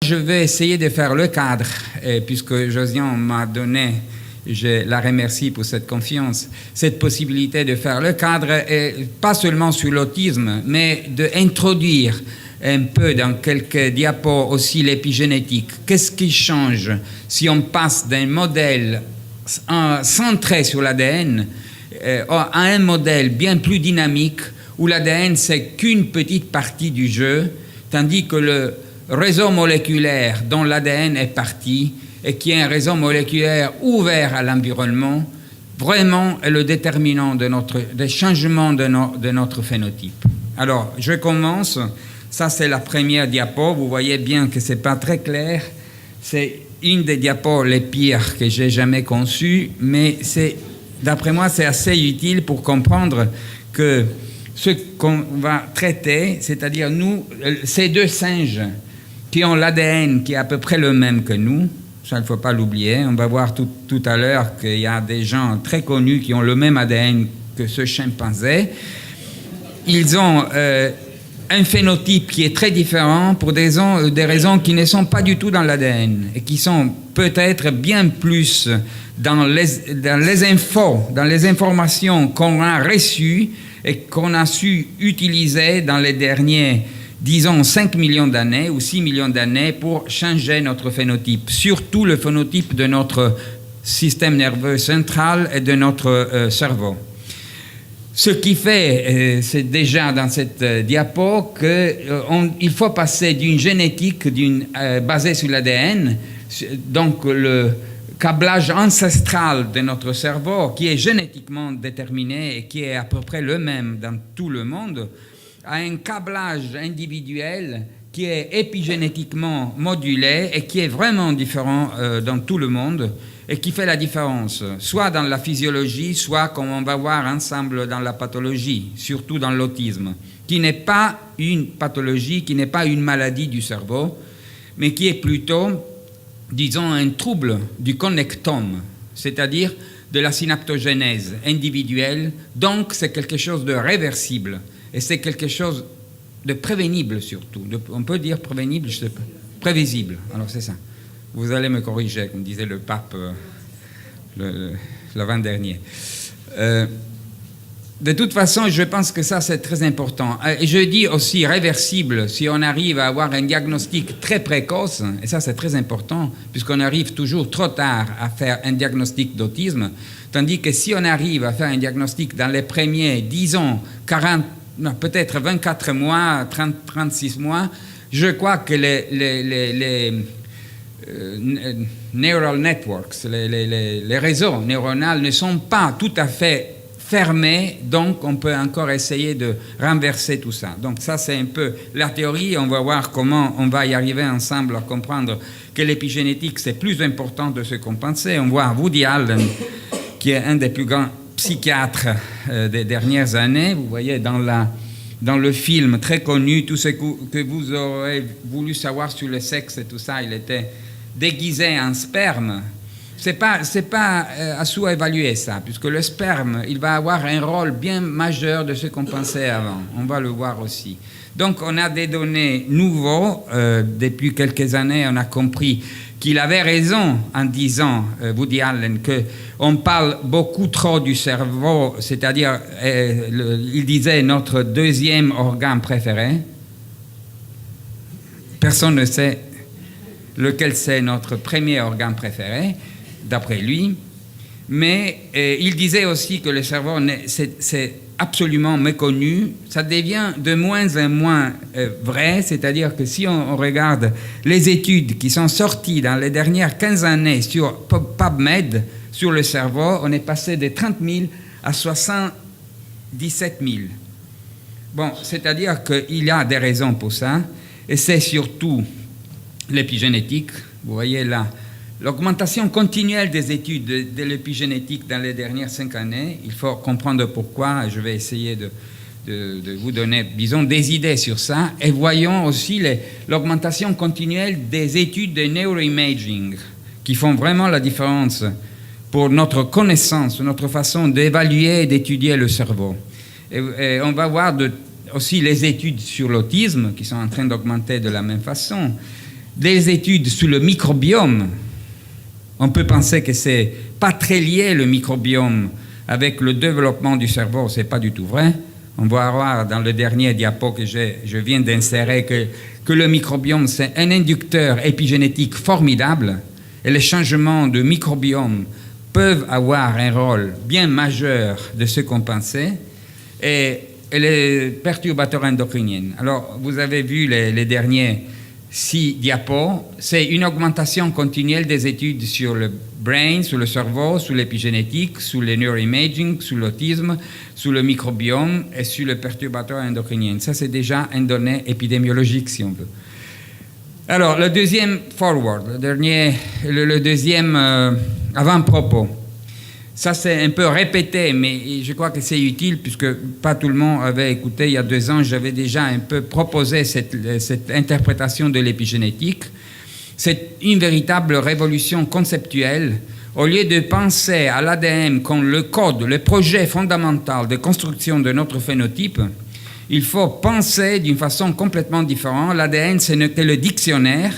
je vais essayer de faire le cadre, puisque Josiane m'a donné, je la remercie pour cette confiance, cette possibilité de faire le cadre, pas seulement sur l'autisme, mais d'introduire un peu dans quelques diapos aussi l'épigénétique. Qu'est-ce qui change si on passe d'un modèle centré sur l'ADN à un modèle bien plus dynamique où l'ADN c'est qu'une petite partie du jeu, tandis que le réseau moléculaire dont l'ADN est parti et qui est un réseau moléculaire ouvert à l'environnement, vraiment est le déterminant des changements de notre phénotype. Alors, je commence. Ça, c'est la première diapo. Vous voyez bien que ce n'est pas très clair. C'est une des diapos les pires que j'ai jamais conçues, mais d'après moi, c'est assez utile pour comprendre que ce qu'on va traiter, c'est-à-dire nous, ces deux singes qui ont l'ADN qui est à peu près le même que nous, ça, il ne faut pas l'oublier. On va voir tout à l'heure qu'il y a des gens très connus qui ont le même ADN que ce chimpanzé. Ils ont un phénotype qui est très différent pour des raisons qui ne sont pas du tout dans l'ADN et qui sont peut-être bien plus dans les infos, dans les informations qu'on a reçues et qu'on a su utiliser dans les derniers, disons, 5 millions d'années ou 6 millions d'années pour changer notre phénotype, surtout le phénotype de notre système nerveux central et de notre cerveau. Ce qui fait, c'est déjà dans cette diapo, qu'il faut passer d'une génétique basée sur l'ADN, donc le câblage ancestral de notre cerveau, qui est génétiquement déterminé et qui est à peu près le même dans tout le monde, à un câblage individuel qui est épigénétiquement modulé et qui est vraiment différent dans tout le monde et qui fait la différence, soit dans la physiologie, soit comme on va voir ensemble dans la pathologie, surtout dans l'autisme, qui n'est pas une pathologie, qui n'est pas une maladie du cerveau, mais qui est plutôt, disons, un trouble du connectome, c'est-à-dire de la synaptogénèse individuelle. Donc, c'est quelque chose de réversible et c'est quelque chose de prévénible surtout. On peut dire prévénible, je sais pas. Prévisible, alors c'est ça. Vous allez me corriger, comme disait le pape l'avant-dernier. De toute façon, je pense que ça, c'est très important. Et je dis aussi réversible, si on arrive à avoir un diagnostic très précoce, et ça, c'est très important, puisqu'on arrive toujours trop tard à faire un diagnostic d'autisme, tandis que si on arrive à faire un diagnostic dans les premiers, disons, 40, non, peut-être 24 mois, 36 mois, je crois que les neural networks, les réseaux neuronaux ne sont pas tout à fait fermés, donc on peut encore essayer de renverser tout ça. Donc ça, c'est un peu la théorie. On va voir comment on va y arriver ensemble à comprendre que l'épigénétique, c'est plus important de ce qu'on pensait. On voit Woody Allen, qui est un des plus grands psychiatres des dernières années. Vous voyez, dans le film très connu, tout ce que vous aurez voulu savoir sur le sexe et tout ça, il était déguisé en sperme. C'est pas à sous-évaluer ça, puisque le sperme, il va avoir un rôle bien majeur de ce qu'on pensait avant. On va le voir aussi. Donc, on a des données nouveaux. Depuis quelques années, on a compris qu'il avait raison en disant, Woody Allen, qu'on parle beaucoup trop du cerveau, c'est-à-dire, il disait notre deuxième organe préféré. Personne ne sait lequel c'est notre premier organe préféré, d'après lui. Mais il disait aussi que le cerveau, c'est absolument méconnu. Ça devient de moins en moins vrai, c'est-à-dire que si on regarde les études qui sont sorties dans les dernières 15 années sur PubMed, sur le cerveau, on est passé de 30 000 à 77 000. Bon, c'est-à-dire qu'il y a des raisons pour ça, et c'est surtout l'épigénétique. Vous voyez là, l'augmentation continuelle des études de l'épigénétique dans les dernières 5 années. Il faut comprendre pourquoi. Je vais essayer de vous donner, disons, des idées sur ça. Et voyons aussi l'augmentation continuelle des études de neuroimaging qui font vraiment la différence pour notre connaissance, notre façon d'évaluer et d'étudier le cerveau. Et on va voir aussi les études sur l'autisme qui sont en train d'augmenter de la même façon. des études sur le microbiome. On peut penser que c'est pas très lié, le microbiome, avec le développement du cerveau. C'est pas du tout vrai. On va voir dans le dernier diapo que je viens d'insérer que le microbiome, c'est un inducteur épigénétique formidable, et les changements de microbiome peuvent avoir un rôle bien majeur de ce qu'on pensait, et les perturbateurs endocriniens. Alors, vous avez vu les derniers 6 diapos, c'est une augmentation continuelle des études sur le brain, sur le cerveau, sur l'épigénétique, sur le neuroimaging, sur l'autisme, sur le microbiome et sur le perturbateur endocrinien. Ça, c'est déjà une donnée épidémiologique, si on veut. Alors, le deuxième forward, le deuxième avant-propos. Ça, c'est un peu répété, mais je crois que c'est utile puisque pas tout le monde avait écouté. Il y a 2 ans, j'avais déjà un peu proposé cette interprétation de l'épigénétique. C'est une véritable révolution conceptuelle. Au lieu de penser à l'ADN comme le code, le projet fondamental de construction de notre phénotype, il faut penser d'une façon complètement différente. L'ADN, ce n'est que le dictionnaire.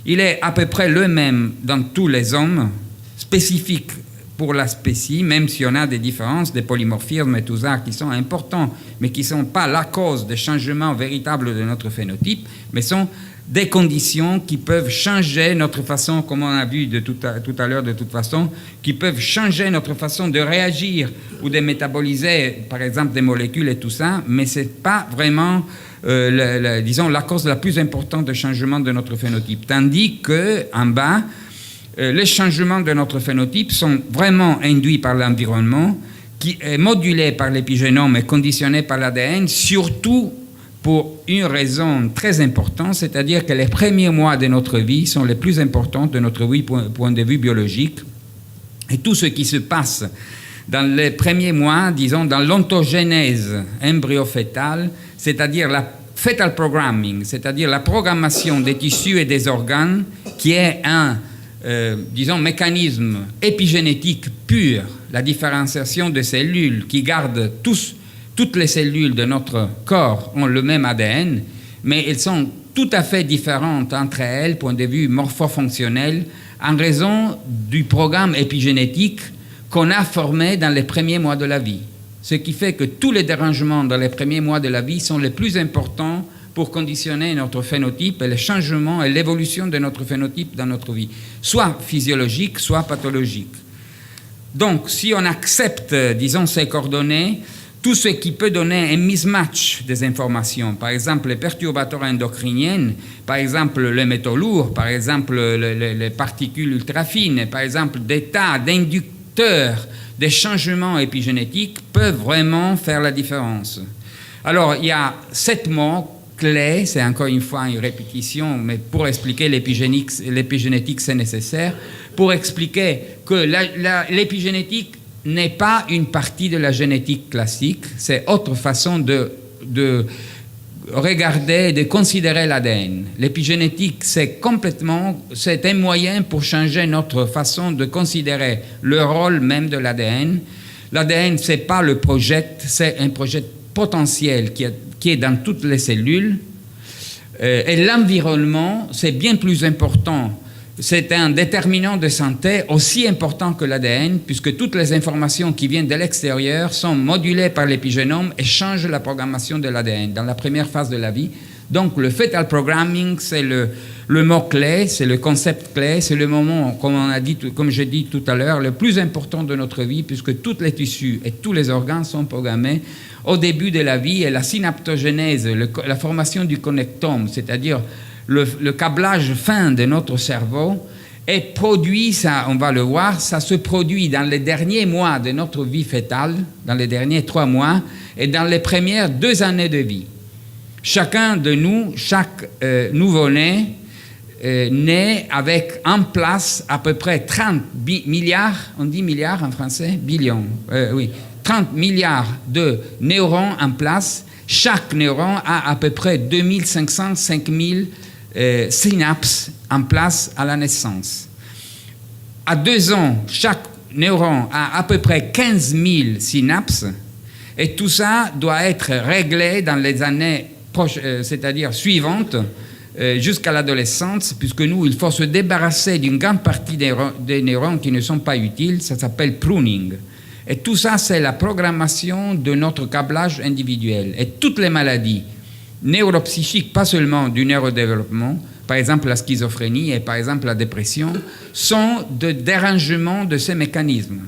Il est à peu près le même dans tous les hommes, spécifique pour la spécie, même si on a des différences, des polymorphismes et tout ça qui sont importants, mais qui ne sont pas la cause des changements véritables de notre phénotype, mais sont des conditions qui peuvent changer notre façon, comme on a vu tout à l'heure de toute façon, qui peuvent changer notre façon de réagir ou de métaboliser, par exemple, des molécules et tout ça, mais ce n'est pas vraiment, disons, la cause la plus importante de changement de notre phénotype. Tandis qu'en bas, les changements de notre phénotype sont vraiment induits par l'environnement, qui est modulé par l'épigénome et conditionné par l'ADN, surtout pour une raison très importante, c'est-à-dire que les premiers mois de notre vie sont les plus importants de notre vie point de vue biologique. Et tout ce qui se passe dans les premiers mois, disons, dans l'ontogénèse embryo-fétale, c'est-à-dire la fetal programming, c'est-à-dire la programmation des tissus et des organes, qui est un disons, mécanisme épigénétique pur, la différenciation de cellules qui gardent toutes les cellules de notre corps ont le même ADN, mais elles sont tout à fait différentes entre elles, point de vue morphofonctionnel, en raison du programme épigénétique qu'on a formé dans les premiers mois de la vie. Ce qui fait que tous les dérangements dans les premiers mois de la vie sont les plus importants pour conditionner notre phénotype et le changement et l'évolution de notre phénotype dans notre vie, soit physiologique, soit pathologique. Donc, si on accepte, disons, ces coordonnées, tout ce qui peut donner un mismatch des informations, par exemple les perturbateurs endocriniens, par exemple les métaux lourds, par exemple les particules ultra fines, par exemple des tas d'inducteurs des changements épigénétiques peuvent vraiment faire la différence. Alors, il y a 7 mots clés, c'est encore une fois une répétition, mais pour expliquer l'épigénétique, c'est nécessaire, pour expliquer que l'épigénétique n'est pas une partie de la génétique classique, c'est autre façon de regarder, de considérer l'ADN. L'épigénétique, c'est un moyen pour changer notre façon de considérer le rôle même de l'ADN. L'ADN, c'est pas le projet, c'est un projet potentiel qui est dans toutes les cellules. Et l'environnement, c'est bien plus important. C'est un déterminant de santé aussi important que l'ADN, puisque toutes les informations qui viennent de l'extérieur sont modulées par l'épigénome et changent la programmation de l'ADN dans la première phase de la vie. Donc le fetal programming, c'est le mot-clé, c'est le concept clé, c'est le moment, comme j'ai dit tout à l'heure, le plus important de notre vie, puisque tous les tissus et tous les organes sont programmés au début de la vie, et la synaptogénèse, la formation du connectome, c'est-à-dire le câblage fin de notre cerveau, est produit, ça, on va le voir, ça se produit dans les derniers mois de notre vie fœtale, dans les derniers 3 mois, et dans les premières 2 années de vie. Chacun de nous, chaque nouveau-né, naît avec en place à peu près 30 milliards, on dit milliards en français, billions, oui, 30 milliards de neurones en place. Chaque neuron a à peu près 2500, 5000 synapses en place à la naissance. À 2 ans, chaque neuron a à peu près 15 000 synapses, et tout ça doit être réglé dans les années c'est-à-dire suivantes, jusqu'à l'adolescence, puisque nous, il faut se débarrasser d'une grande partie des neurones qui ne sont pas utiles. Ça s'appelle pruning. Et tout ça, c'est la programmation de notre câblage individuel. Et toutes les maladies neuropsychiques, pas seulement du neurodéveloppement, par exemple la schizophrénie et par exemple la dépression, sont de dérangement de ces mécanismes.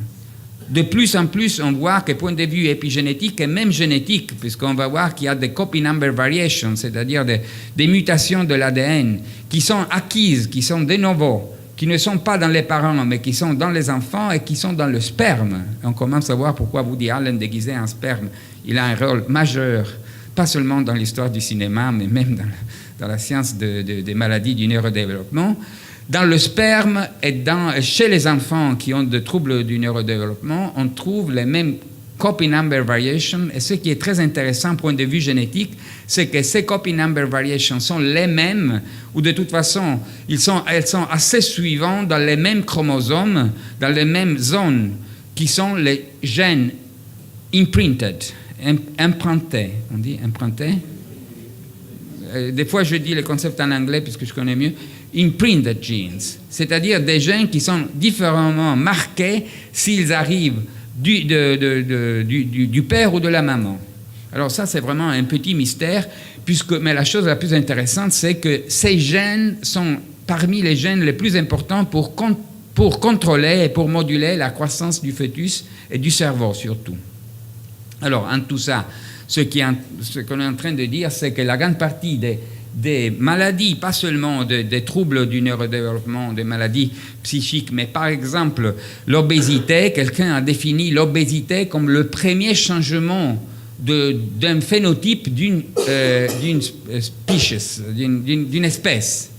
De plus en plus, on voit que point de vue épigénétique et même génétique, puisqu'on va voir qu'il y a des copy number variations, c'est-à-dire des mutations de l'ADN qui sont acquises, qui sont de novo, qui ne sont pas dans les parents, mais qui sont dans les enfants et qui sont dans le sperme. On commence à voir pourquoi Woody Allen déguisé en sperme, il a un rôle majeur, pas seulement dans l'histoire du cinéma, mais même dans la science des maladies du neurodéveloppement. Dans le sperme et chez les enfants qui ont des troubles du neurodéveloppement, on trouve les mêmes copy number variations. Et ce qui est très intéressant, point de vue génétique, c'est que ces copy number variations sont les mêmes, ou de toute façon, elles sont assez suivantes dans les mêmes chromosomes, dans les mêmes zones, qui sont les gènes imprinted, imprintés. On dit imprintés? Des fois, je dis le concept en anglais puisque je connais mieux. Imprinted genes, c'est-à-dire des gènes qui sont différemment marqués s'ils arrivent du père ou de la maman. Alors ça, c'est vraiment un petit mystère, mais la chose la plus intéressante, c'est que ces gènes sont parmi les gènes les plus importants pour contrôler et pour moduler la croissance du fœtus et du cerveau surtout. Alors, en tout ça, ce qu'on est en train de dire, c'est que la grande partie des maladies, pas seulement des troubles du neurodéveloppement, des maladies psychiques, mais par exemple l'obésité, quelqu'un a défini l'obésité comme le premier changement d'un phénotype d'une species, d'une espèce.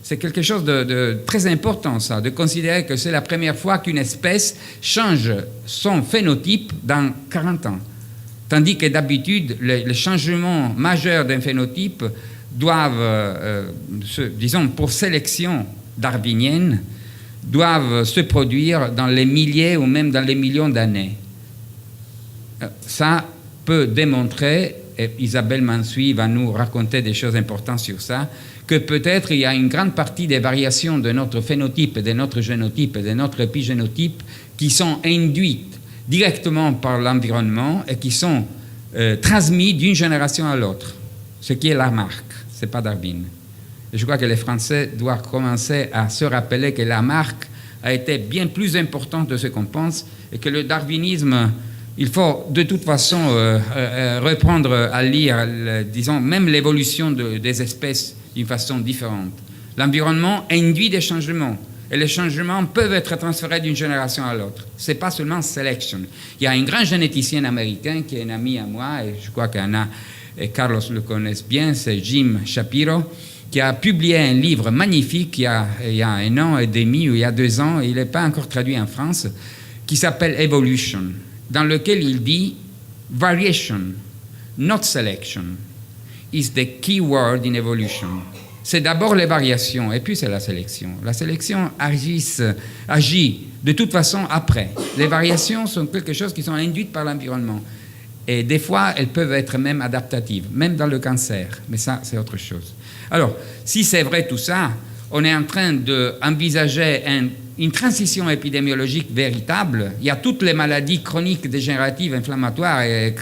C'est quelque chose de très important, ça, de considérer que c'est la première fois qu'une espèce change son phénotype dans 40 ans. Tandis que d'habitude, les changements majeurs d'un phénotype doivent, disons, pour sélection darwinienne, doivent se produire dans les milliers ou même dans les millions d'années. Ça peut démontrer, et Isabelle Mansuy va nous raconter des choses importantes sur ça, que peut-être il y a une grande partie des variations de notre phénotype, de notre génotype et de notre épigénotype qui sont induites directement par l'environnement et qui sont transmis d'une génération à l'autre, ce qui est Lamarck, ce n'est pas Darwin. Et je crois que les Français doivent commencer à se rappeler que Lamarck a été bien plus important de ce qu'on pense et que le darwinisme, il faut de toute façon reprendre à lire, disons, même l'évolution des espèces d'une façon différente. L'environnement induit des changements. Et les changements peuvent être transférés d'une génération à l'autre. Ce n'est pas seulement selection. Il y a un grand généticien américain qui est un ami à moi, et je crois qu'Anna et Carlos le connaissent bien, c'est Jim Shapiro, qui a publié un livre magnifique il y a 1 an et demi ou il y a 2 ans, il n'est pas encore traduit en France, qui s'appelle Evolution, dans lequel il dit « Variation, not selection, is the key word in evolution ». C'est d'abord les variations, et puis c'est la sélection. La sélection agit de toute façon après. Les variations sont quelque chose qui sont induites par l'environnement. Et des fois, elles peuvent être même adaptatives, même dans le cancer. Mais ça, c'est autre chose. Alors, si c'est vrai tout ça, on est en train d'envisager une transition épidémiologique véritable. Il y a toutes les maladies chroniques, dégénératives, inflammatoires et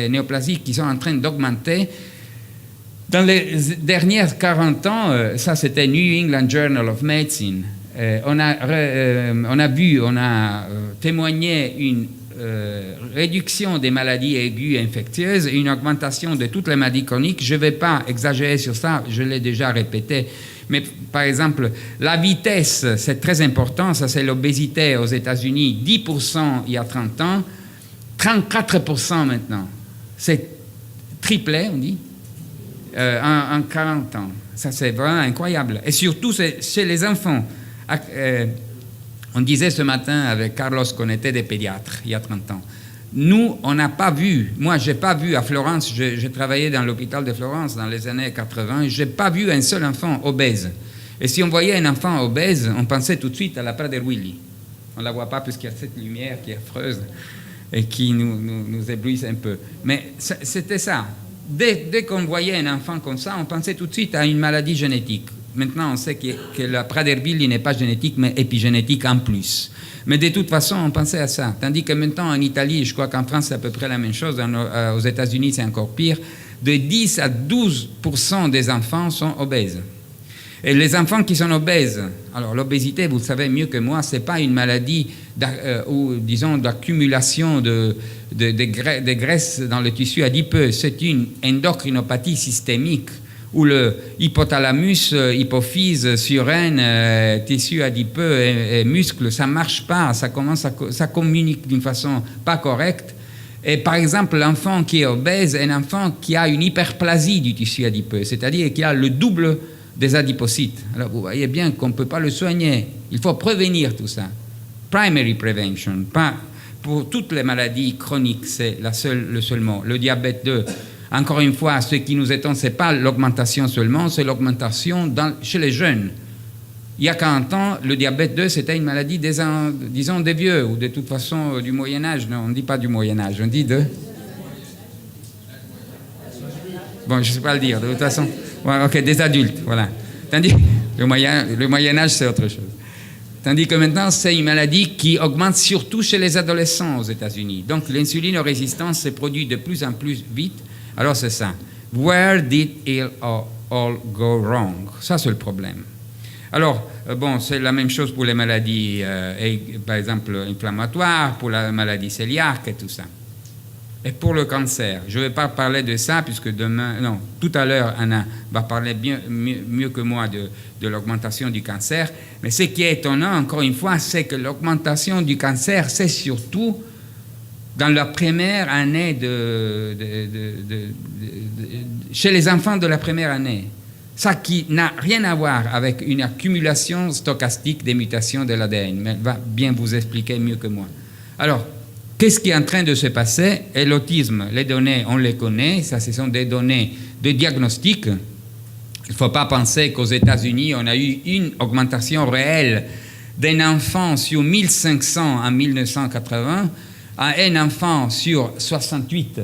néoplasiques qui sont en train d'augmenter. Dans les dernières 40 ans, ça c'était New England Journal of Medicine, on a témoigné une réduction des maladies aiguës et infectieuses et une augmentation de toutes les maladies chroniques. Je ne vais pas exagérer sur ça, je l'ai déjà répété, mais par exemple, la vitesse, c'est très important, ça c'est l'obésité aux États-Unis, 10% il y a 30 ans, 34% maintenant. C'est triplé, on dit. En 40 ans. Ça, c'est vraiment incroyable. Et surtout, c'est chez les enfants. On disait ce matin avec Carlos qu'on était des pédiatres il y a 30 ans. Nous, on n'a pas vu, moi, je n'ai pas vu à Florence, j'ai travaillé dans l'hôpital de Florence dans les années 80, je n'ai pas vu un seul enfant obèse. Et si on voyait un enfant obèse, on pensait tout de suite à la Prader-Willi. On ne la voit pas puisqu'il y a cette lumière qui est affreuse et qui nous éblouisse un peu. Mais c'était ça. dès qu'on voyait un enfant comme ça, on pensait tout de suite à une maladie génétique. Maintenant, on sait que la Prader-Willi n'est pas génétique, mais épigénétique en plus. Mais de toute façon, on pensait à ça. Tandis que maintenant, en Italie, je crois qu'en France, c'est à peu près la même chose. Aux États-Unis, c'est encore pire. De 10 à 12% des enfants sont obèses. Et les enfants qui sont obèses, alors l'obésité, vous le savez mieux que moi, ce n'est pas une maladie ou disons d'accumulation de graisse dans le tissu adipeux, c'est une endocrinopathie systémique où le hypothalamus, hypophyse, surène, tissu adipeux et muscles, ça ne marche pas, ça communique d'une façon pas correcte. Et par exemple, l'enfant qui est obèse est un enfant qui a une hyperplasie du tissu adipeux, c'est-à-dire qui a le double des adipocytes. Alors vous voyez bien qu'on ne peut pas le soigner. Il faut prévenir tout ça. Primary prevention. Pas pour toutes les maladies chroniques, c'est le seul mot. Le diabète 2, encore une fois, ce qui nous étonne, ce n'est pas l'augmentation seulement, c'est l'augmentation chez les jeunes. Il y a 40 ans, le diabète 2, c'était une maladie, disons, des vieux, ou de toute façon du Moyen-Âge. Non, on ne dit pas du Moyen-Âge, on dit de... Bon, je ne sais pas le dire, de toute façon. Ouais, ok, des adultes, voilà. Tandis le Moyen-Âge, c'est autre chose. Tandis que maintenant, c'est une maladie qui augmente surtout chez les adolescents aux États-Unis. Donc, l'insulinorésistance se produit de plus en plus vite. Alors, c'est ça. Where did it all go wrong? Ça, c'est le problème. Alors, bon, c'est la même chose pour les maladies, par exemple, inflammatoires, pour la maladie cœliaque et tout ça. Et pour le cancer, je ne vais pas parler de ça, puisque tout à l'heure, Anna va parler mieux que moi de l'augmentation du cancer. Mais ce qui est étonnant, encore une fois, c'est que l'augmentation du cancer, c'est surtout dans la première année chez les enfants de la première année. Ça qui n'a rien à voir avec une accumulation stochastique des mutations de l'ADN. Mais elle va bien vous expliquer mieux que moi. Alors, qu'est-ce qui est en train de se passer? Et l'autisme, les données, on les connaît. Ça, ce sont des données de diagnostic. Il ne faut pas penser qu'aux États-Unis, on a eu une augmentation réelle d'un enfant sur 1500 en 1980 à un enfant sur 68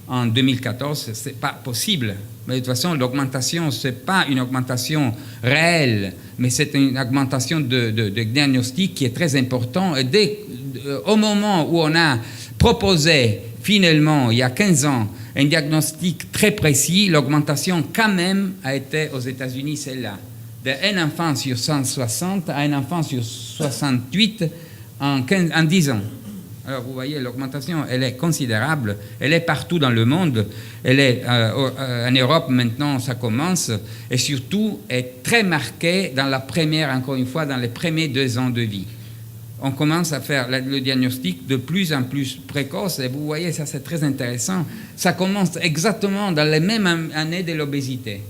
en 2014. Ce n'est pas possible. Mais de toute façon, l'augmentation, ce n'est pas une augmentation réelle, mais c'est une augmentation de diagnostic qui est très important. Et au moment où on a proposé, finalement, il y a 15 ans, un diagnostic très précis, l'augmentation, quand même, a été aux États-Unis celle-là. D'un enfant sur 160 à un enfant sur 68 en 10 ans. Alors, vous voyez, l'augmentation, elle est considérable. Elle est partout dans le monde. Elle est en Europe, maintenant, ça commence. Et surtout, est très marquée dans la première, encore une fois, dans les premiers 2 ans de vie. On commence à faire le diagnostic de plus en plus précoce. Et vous voyez, ça, c'est très intéressant. Ça commence exactement dans les mêmes années de l'obésité.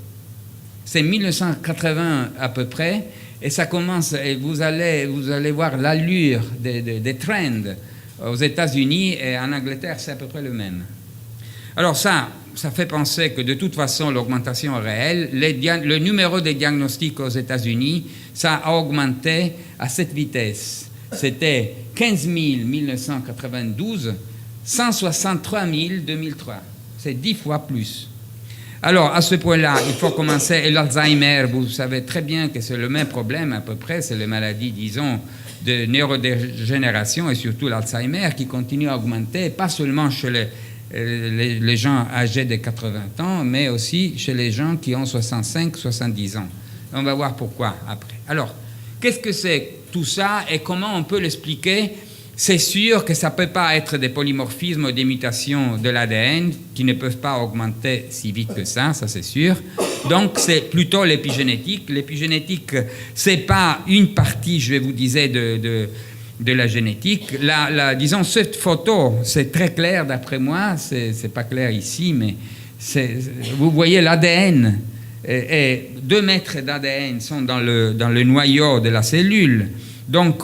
C'est 1980 à peu près. Et ça commence, et vous allez voir l'allure des trends. Aux États-Unis et en Angleterre, c'est à peu près le même. Alors ça fait penser que de toute façon, l'augmentation est réelle. Le numéro des diagnostics aux États-Unis, ça a augmenté à cette vitesse. C'était 15 000 en 1992, 163 000 en 2003. C'est 10 fois plus. Alors, à ce point-là, il faut commencer. Et l'Alzheimer, vous savez très bien que c'est le même problème à peu près. C'est les maladies, disons, de neurodégénération et surtout l'Alzheimer qui continue à augmenter, pas seulement chez les gens âgés de 80 ans, mais aussi chez les gens qui ont 65, 70 ans. On va voir pourquoi après. Alors, qu'est-ce que c'est tout ça et comment on peut l'expliquer? C'est sûr que ça ne peut pas être des polymorphismes ou des mutations de l'ADN qui ne peuvent pas augmenter si vite que ça c'est sûr. Donc, c'est plutôt l'épigénétique. L'épigénétique, ce n'est pas une partie, je vous disais, de la génétique. Disons, cette photo, c'est très clair d'après moi. Ce n'est pas clair ici, mais vous voyez l'ADN. Et 2 mètres d'ADN sont dans le noyau de la cellule. Donc,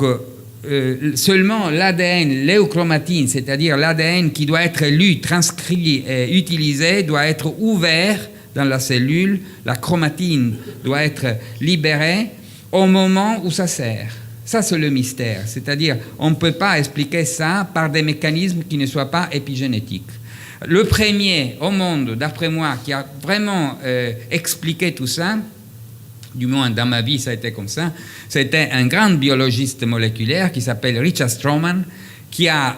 seulement l'ADN, l'éochromatine, c'est-à-dire l'ADN qui doit être lu, transcrit et utilisé, doit être ouvert dans la cellule. La chromatine doit être libérée au moment où ça sert. Ça, c'est le mystère. C'est-à-dire, on ne peut pas expliquer ça par des mécanismes qui ne soient pas épigénétiques. Le premier au monde, d'après moi, qui a vraiment expliqué tout ça, du moins dans ma vie ça a été comme ça, c'était un grand biologiste moléculaire qui s'appelle Richard Stallman, qui a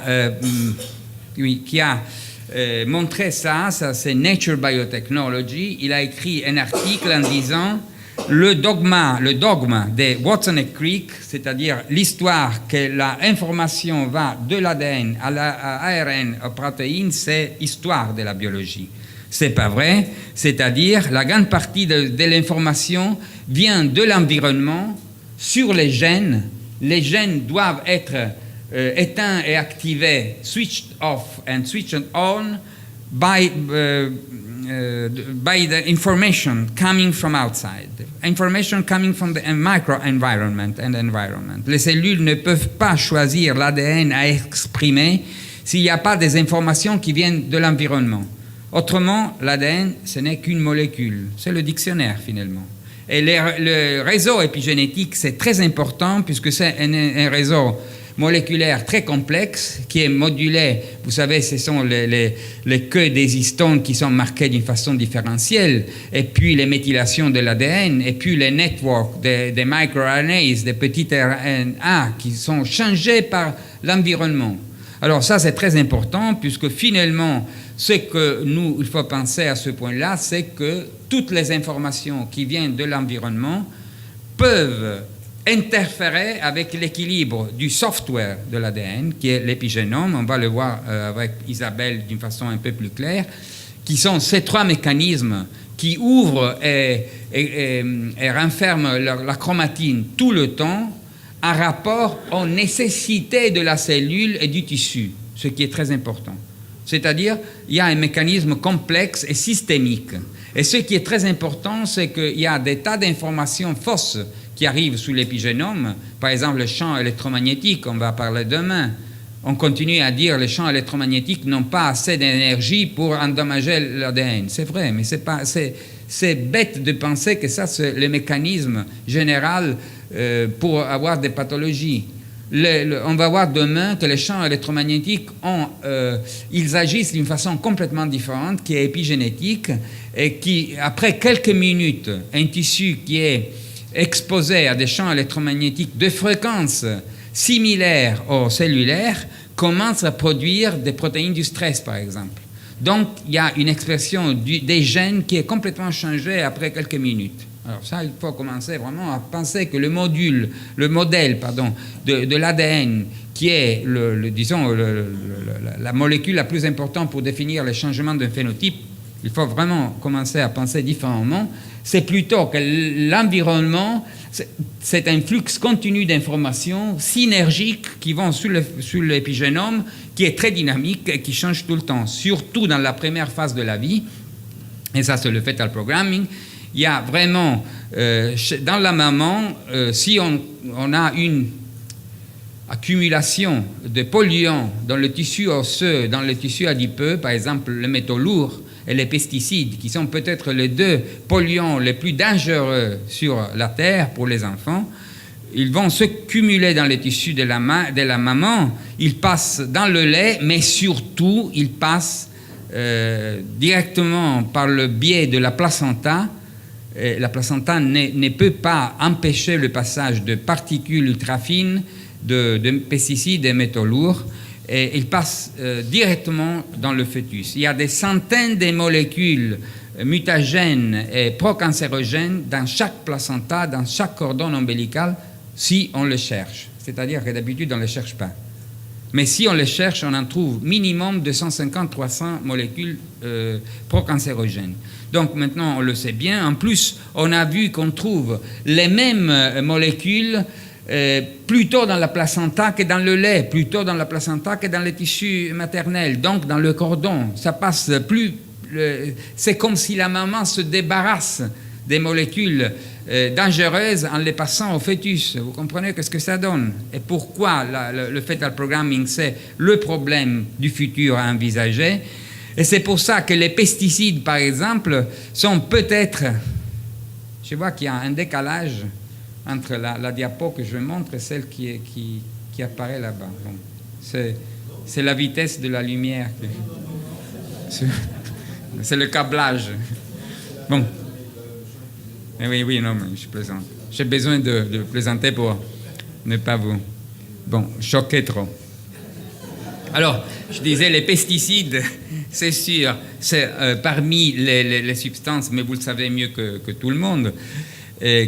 montré ça c'est Nature Biotechnology. Il a écrit un article en disant le dogme de Watson et Crick, c'est-à-dire l'histoire que l'information va de l'ADN à l'ARN, aux protéines, c'est l'histoire de la biologie. C'est pas vrai, c'est-à-dire la grande partie de l'information vient de l'environnement sur les gènes. Les gènes doivent être éteints et activés, switched off and switched on by the information coming from outside, information coming from the microenvironment and environment. Les cellules ne peuvent pas choisir l'ADN à exprimer s'il n'y a pas des informations qui viennent de l'environnement. Autrement, l'ADN, ce n'est qu'une molécule. C'est le dictionnaire, finalement. Et le réseau épigénétique, c'est très important puisque c'est un réseau moléculaire très complexe qui est modulé. Vous savez, ce sont les queues des histones qui sont marquées d'une façon différentielle, et puis les méthylations de l'ADN, et puis les networks des microRNAs, des petits RNA qui sont changés par l'environnement. Alors ça, c'est très important puisque finalement, ce que il faut penser à ce point-là, c'est que toutes les informations qui viennent de l'environnement peuvent interférer avec l'équilibre du software de l'ADN, qui est l'épigénome. On va le voir avec Isabelle d'une façon un peu plus claire, qui sont ces trois mécanismes qui ouvrent et renferment la chromatine tout le temps en rapport aux nécessités de la cellule et du tissu, ce qui est très important. C'est-à-dire, il y a un mécanisme complexe et systémique. Et ce qui est très important, c'est qu'il y a des tas d'informations fausses qui arrivent sous l'épigénome. Par exemple, le champ électromagnétique, on va parler demain. On continue à dire que les champs électromagnétiques n'ont pas assez d'énergie pour endommager l'ADN. C'est vrai, mais c'est bête de penser que ça, c'est le mécanisme général pour avoir des pathologies. On va voir demain que les champs électromagnétiques ils agissent d'une façon complètement différente, qui est épigénétique, et qui, après quelques minutes, un tissu qui est exposé à des champs électromagnétiques de fréquence similaire au cellulaire commence à produire des protéines du stress, par exemple. Donc, il y a une expression des gènes qui est complètement changée après quelques minutes. Alors ça, il faut commencer vraiment à penser que le modèle de l'ADN, qui est, la molécule la plus importante pour définir les changements d'un phénotype, il faut vraiment commencer à penser différemment. C'est plutôt que l'environnement, c'est un flux continu d'informations synergiques qui vont sur l'épigénome, qui est très dynamique et qui change tout le temps, surtout dans la première phase de la vie. Et ça, c'est le fetal programming. Il y a vraiment, dans la maman, si on a une accumulation de polluants dans le tissu osseux, dans le tissu adipeux, par exemple les métaux lourds et les pesticides, qui sont peut-être les deux polluants les plus dangereux sur la Terre pour les enfants, ils vont se cumuler dans les tissus de la maman, ils passent dans le lait, mais surtout, ils passent directement par le biais de la placenta. La placenta ne peut pas empêcher le passage de particules ultra fines, de pesticides et métaux lourds, et il passe directement dans le fœtus. Il y a des centaines de molécules mutagènes et procancérogènes dans chaque placenta, dans chaque cordon ombilical, si on le cherche. C'est-à-dire que d'habitude, on ne le cherche pas. Mais si on les cherche, on en trouve minimum 250-300 molécules procancérogènes. Donc maintenant, on le sait bien. En plus, on a vu qu'on trouve les mêmes molécules plutôt dans la placenta que dans le lait, plutôt dans la placenta que dans les tissus maternels, donc dans le cordon. Ça passe plus... c'est comme si la maman se débarrasse des molécules dangereuses en les passant au fœtus. Vous comprenez ce que ça donne? Et pourquoi le fetal programming, c'est le problème du futur à envisager. Et c'est pour ça que les pesticides, par exemple, sont peut-être... Je vois qu'il y a un décalage entre la diapo que je montre et celle qui apparaît là-bas. Bon, c'est la vitesse de la lumière. C'est le câblage. Bon. Oui, non, mais je plaisante. J'ai besoin de plaisanter pour ne pas vous choquer trop. Alors, je disais, les pesticides, c'est sûr, c'est parmi les substances, mais vous le savez mieux que tout le monde,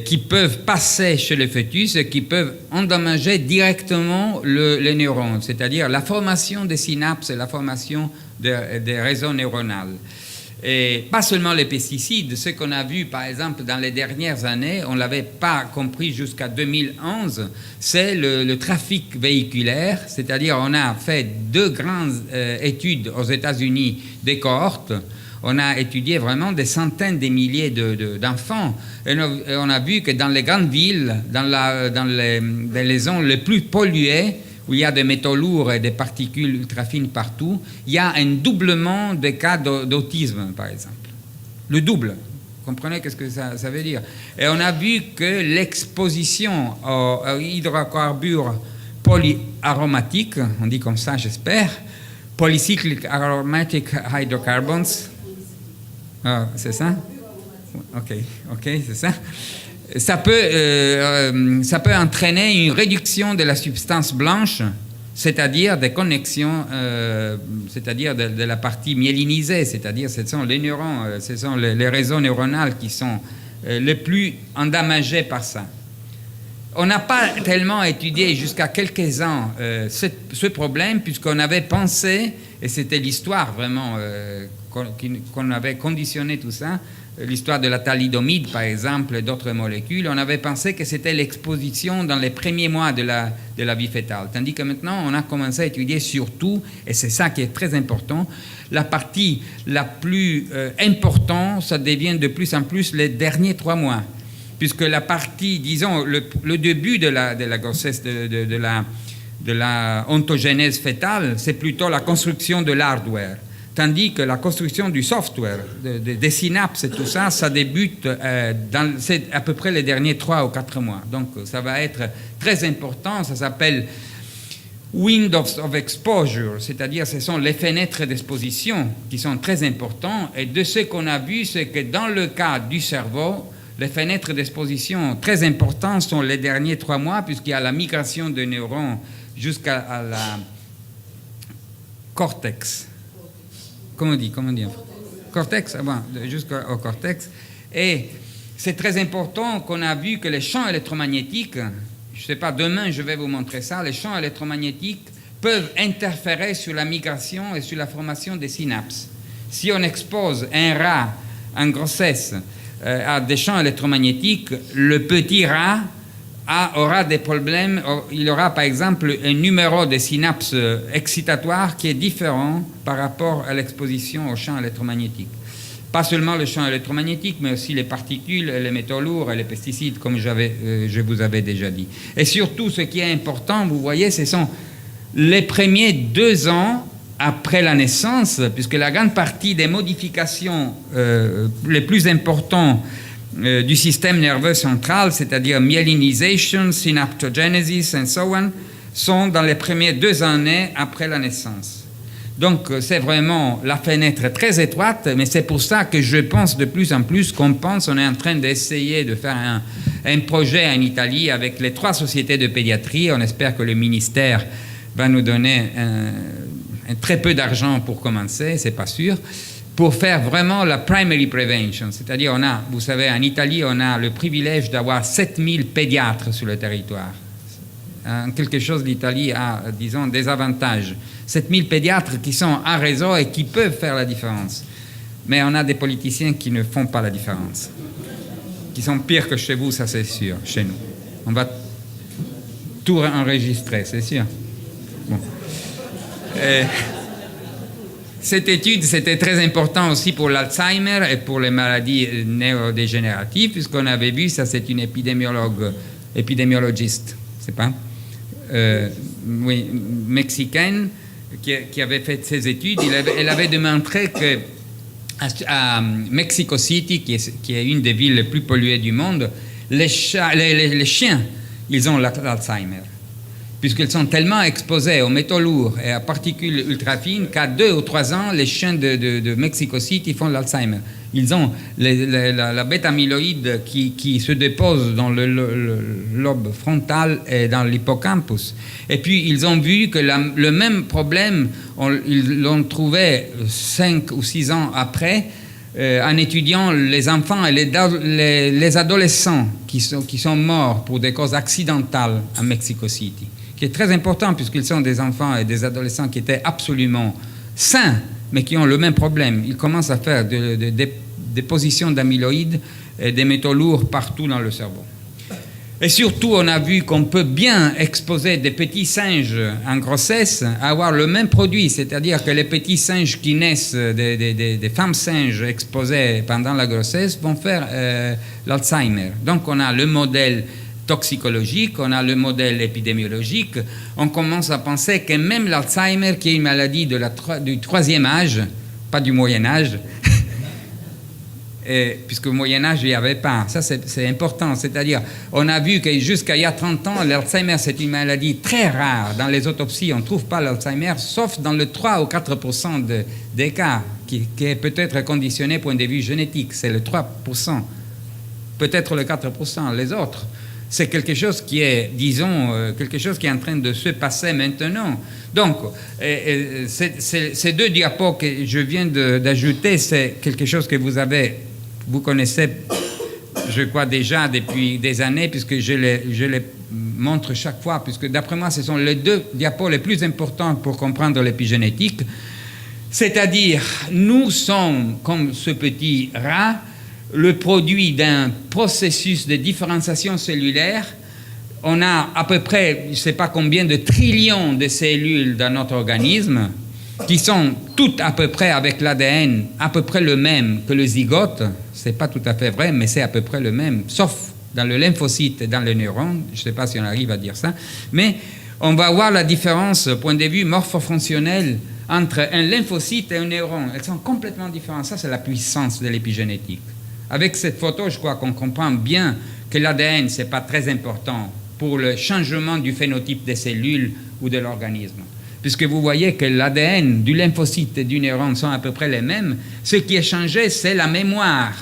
qui peuvent passer chez le fœtus et qui peuvent endommager directement les neurones, c'est-à-dire la formation des synapses et la formation des réseaux neuronaux. Et pas seulement les pesticides, ce qu'on a vu par exemple dans les dernières années, on ne l'avait pas compris jusqu'à 2011, c'est le trafic véhiculaire, c'est-à-dire on a fait 2 grandes études aux États-Unis des cohortes, on a étudié vraiment des centaines de milliers d'enfants et on a vu que dans les grandes villes, dans les zones les plus polluées, où il y a des métaux lourds et des particules ultra fines partout, il y a un doublement des cas d'autisme, par exemple. Le double. Vous comprenez qu'est-ce que ça veut dire? Et on a vu que l'exposition aux hydrocarbures polyaromatiques, on dit comme ça, j'espère, polycyclic aromatic hydrocarbons, c'est ça? Ok, c'est ça. Ça peut entraîner une réduction de la substance blanche, c'est-à-dire des connexions, c'est-à-dire de la partie myélinisée, c'est-à-dire ce sont les neurones, ce sont les réseaux neuronaux qui sont les plus endommagés par ça. On n'a pas tellement étudié jusqu'à quelques ans ce problème, puisqu'on avait pensé, et c'était l'histoire vraiment qu'on avait conditionné tout ça, l'histoire de la thalidomide, par exemple, et d'autres molécules, on avait pensé que c'était l'exposition dans les premiers mois de la vie fœtale. Tandis que maintenant, on a commencé à étudier surtout, et c'est ça qui est très important, la partie la plus importante, ça devient de plus en plus les derniers 3 mois. Puisque la partie, disons, le début de la grossesse, de la ontogénèse fœtale, c'est plutôt la construction de l'hardware. Tandis que la construction du software, des synapses et tout ça, ça débute c'est à peu près les derniers 3 ou 4 mois. Donc ça va être très important, ça s'appelle windows of exposure, c'est-à-dire ce sont les fenêtres d'exposition qui sont très importants. Et de ce qu'on a vu, c'est que dans le cas du cerveau, les fenêtres d'exposition très importantes sont les derniers 3 mois, puisqu'il y a la migration des neurones jusqu'à la cortex. Comment on dit cortex, jusqu'au cortex. Et c'est très important qu'on a vu que les champs électromagnétiques, je ne sais pas, demain je vais vous montrer ça, les champs électromagnétiques peuvent interférer sur la migration et sur la formation des synapses. Si on expose un rat en grossesse à des champs électromagnétiques, le petit rat aura des problèmes. Il aura par exemple un numéro de synapses excitatoires qui est différent par rapport à l'exposition aux champs électromagnétiques. Pas seulement le champ électromagnétique, mais aussi les particules, les métaux lourds et les pesticides, comme je vous avais déjà dit. Et surtout, ce qui est important, vous voyez, ce sont les premiers 2 ans après la naissance, puisque la grande partie des modifications les plus importantes du système nerveux central, c'est-à-dire myélinisation, synaptogenesis, and so on, sont dans les premières 2 années après la naissance. Donc, c'est vraiment la fenêtre très étroite, mais c'est pour ça que je pense de plus en plus on est en train d'essayer de faire un projet en Italie avec les 3 sociétés de pédiatrie. On espère que le ministère va nous donner un très peu d'argent pour commencer, c'est pas sûr, pour faire vraiment la primary prevention. C'est-à-dire, vous savez, en Italie, on a le privilège d'avoir 7000 pédiatres sur le territoire. En quelque chose, l'Italie a, disons, des avantages. 7000 pédiatres qui sont en réseau et qui peuvent faire la différence. Mais on a des politiciens qui ne font pas la différence. Qui sont pires que chez vous, ça c'est sûr, chez nous. On va tout enregistrer, c'est sûr. Bon. Cette étude, c'était très important aussi pour l'Alzheimer et pour les maladies neurodégénératives, puisqu'on avait vu, ça c'est une épidémiologiste, c'est pas oui, mexicaine, qui avait fait ces études. Elle avait démontré que à Mexico City, qui est une des villes les plus polluées du monde, les chiens, ils ont l'Alzheimer. puisqu'ils sont tellement exposés aux métaux lourds et à particules ultra fines qu'à 2 ou 3 ans, les chiens de Mexico City font l'Alzheimer. Ils ont la bêta-amyloïde qui se dépose dans le lobe frontal et dans l'hippocampus. Et puis, ils ont vu que le même problème, ils l'ont trouvé 5 ou 6 ans après, en étudiant les enfants et les adolescents qui sont morts pour des causes accidentales à Mexico City, qui est très important puisqu'ils sont des enfants et des adolescents qui étaient absolument sains, mais qui ont le même problème. Ils commencent à faire des dépositions d'amyloïdes et des métaux lourds partout dans le cerveau. Et surtout, on a vu qu'on peut bien exposer des petits singes en grossesse à avoir le même produit, c'est-à-dire que les petits singes qui naissent des femmes singes exposées pendant la grossesse vont faire l'Alzheimer. Donc, on a le modèle toxicologique, on a le modèle épidémiologique. On commence à penser que même l'Alzheimer, qui est une maladie du 3e âge, pas du Moyen Âge, puisque au Moyen-Âge, il n'y avait pas. Ça, c'est important. C'est-à-dire, on a vu que jusqu'à il y a 30 ans, l'Alzheimer, c'est une maladie très rare. Dans les autopsies, on ne trouve pas l'Alzheimer, sauf dans le 3 ou 4% des cas, qui est peut-être conditionné point de vue génétique. C'est le 3%. Peut-être le 4%. Les autres, c'est quelque chose qui est, disons, quelque chose qui est en train de se passer maintenant. Donc, ces 2 diapos que je viens d'ajouter, c'est quelque chose que vous connaissez, je crois déjà depuis des années, puisque je les montre chaque fois, puisque d'après moi, ce sont les 2 diapos les plus importants pour comprendre l'épigénétique. C'est-à-dire, nous sommes, comme ce petit rat, le produit d'un processus de différenciation cellulaire. On a à peu près, je ne sais pas combien de trillions de cellules dans notre organisme, qui sont toutes à peu près avec l'ADN à peu près le même que le zygote. Ce n'est pas tout à fait vrai, mais c'est à peu près le même, sauf dans le lymphocyte et dans le neurone. Je ne sais pas si on arrive à dire ça. Mais on va voir la différence, point de vue morphofonctionnel, entre un lymphocyte et un neurone. Elles sont complètement différentes. Ça, c'est la puissance de l'épigénétique. Avec cette photo, je crois qu'on comprend bien que l'ADN, ce n'est pas très important pour le changement du phénotype des cellules ou de l'organisme. Puisque vous voyez que l'ADN du lymphocyte et du neurone sont à peu près les mêmes, ce qui est changé, c'est la mémoire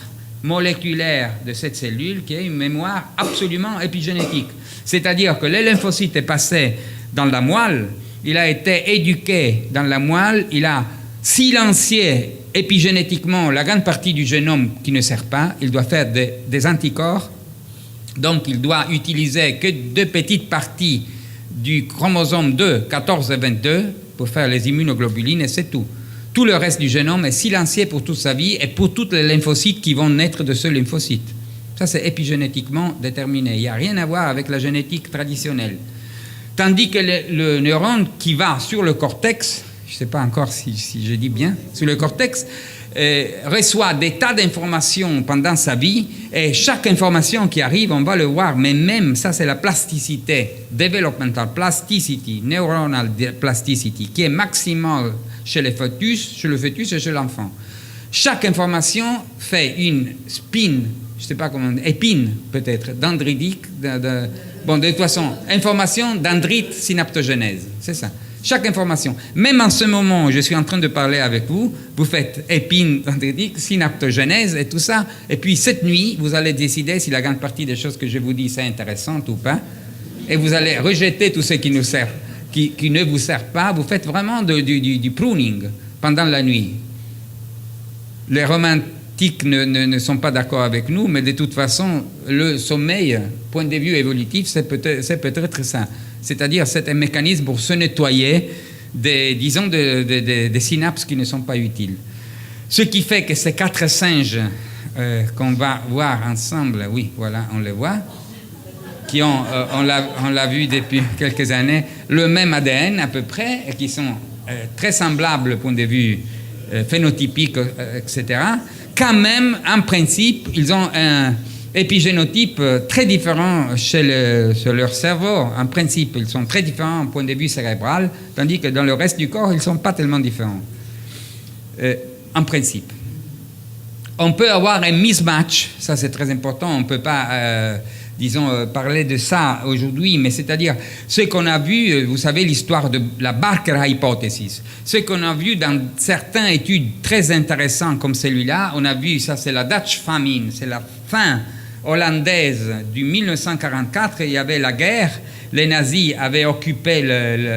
moléculaire de cette cellule, qui est une mémoire absolument épigénétique. C'est-à-dire que le lymphocyte est passé dans la moelle, il a été éduqué dans la moelle, il a silencié épigénétiquement la grande partie du génome qui ne sert pas, il doit faire des anticorps, donc il doit utiliser que 2 petites parties du chromosome 2, 14 et 22, pour faire les immunoglobulines, et c'est tout. Tout le reste du génome est silencié pour toute sa vie et pour tous les lymphocytes qui vont naître de ce lymphocyte. Ça, c'est épigénétiquement déterminé. Il n'y a rien à voir avec la génétique traditionnelle. Tandis que le neurone qui va sur le cortex, je ne sais pas encore si je dis bien, sur le cortex, reçoit des tas d'informations pendant sa vie, et chaque information qui arrive, on va le voir, mais même, ça c'est la plasticité, developmental plasticity, neuronal plasticity, qui est maximale chez le fœtus et chez l'enfant. Chaque information fait une spin, je ne sais pas comment, épine peut-être, dendritique, de toute façon, information dendrite synaptogénèse, c'est ça. Chaque information. Même en ce moment où je suis en train de parler avec vous, vous faites épine dendritique, synaptogénèse et tout ça. Et puis cette nuit, vous allez décider si la grande partie des choses que je vous dis c'est intéressante ou pas. Et vous allez rejeter tout ce qui ne vous sert pas. Vous faites vraiment du pruning pendant la nuit. Les romantiques ne sont pas d'accord avec nous, mais de toute façon, le sommeil, point de vue évolutif, c'est peut-être ça. C'est-à-dire, c'est un mécanisme pour se nettoyer des synapses qui ne sont pas utiles. Ce qui fait que ces 4 singes qu'on va voir ensemble, oui, voilà, on les voit, qui ont, on l'a vu depuis quelques années, le même ADN à peu près, et qui sont très semblables point de vue phénotypique, etc. Quand même, en principe, ils ont un épigénotype très différent sur leur cerveau. En principe, ils sont très différents au point de vue cérébral, tandis que dans le reste du corps, ils ne sont pas tellement différents. En principe. On peut avoir un mismatch, ça c'est très important, on ne peut pas disons, parler de ça aujourd'hui, mais c'est-à-dire ce qu'on a vu, vous savez l'histoire de la Barker Hypothesis, ce qu'on a vu dans certaines études très intéressantes comme celui-là, on a vu, ça c'est la Dutch Famine, c'est la fin hollandaise du 1944, il y avait la guerre, les nazis avaient occupé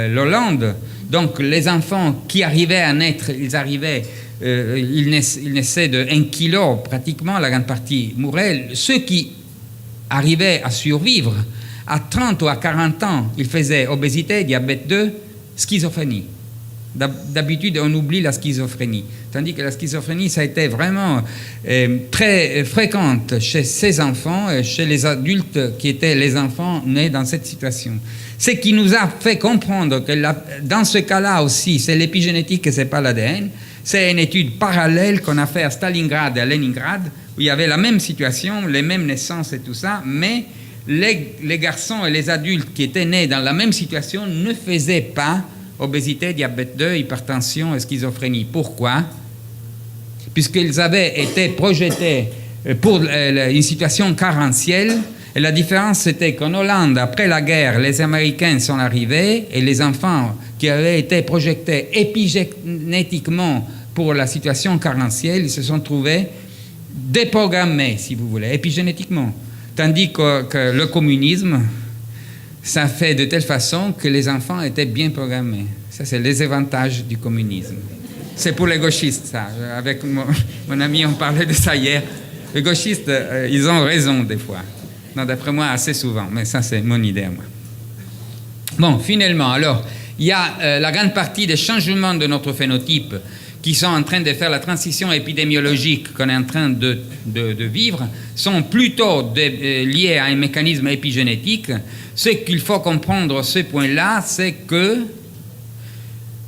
l'Hollande, donc les enfants qui arrivaient à naître, ils naissaient de 1 kilo pratiquement, la grande partie mouraient. Ceux qui arrivaient à survivre, à 30 ou à 40 ans, ils faisaient obésité, diabète 2, schizophrénie. D'habitude, on oublie la schizophrénie. Tandis que la schizophrénie, ça a été vraiment très fréquente chez ces enfants et chez les adultes qui étaient les enfants nés dans cette situation. Ce qui nous a fait comprendre que dans ce cas-là aussi, c'est l'épigénétique et ce n'est pas l'ADN. C'est une étude parallèle qu'on a fait à Stalingrad et à Leningrad, où il y avait la même situation, les mêmes naissances et tout ça, mais les garçons et les adultes qui étaient nés dans la même situation ne faisaient pas obésité, diabète 2, hypertension et schizophrénie. Pourquoi? Puisqu'ils avaient été projetés pour une situation carentielle. Et la différence, c'était qu'en Hollande, après la guerre, les Américains sont arrivés et les enfants qui avaient été projetés épigénétiquement pour la situation carentielle, ils se sont trouvés déprogrammés, si vous voulez, épigénétiquement. Tandis que le communisme, ça fait de telle façon que les enfants étaient bien programmés. Ça, c'est les avantages du communisme. C'est pour les gauchistes, ça. Avec mon ami, on parlait de ça hier. Les gauchistes, ils ont raison des fois. Non, d'après moi, assez souvent. Mais ça, c'est mon idée à moi. Bon, finalement, alors, il y a la grande partie des changements de notre phénotype qui sont en train de faire la transition épidémiologique qu'on est en train de vivre, sont plutôt liés à un mécanisme épigénétique. Ce qu'il faut comprendre à ce point-là, c'est que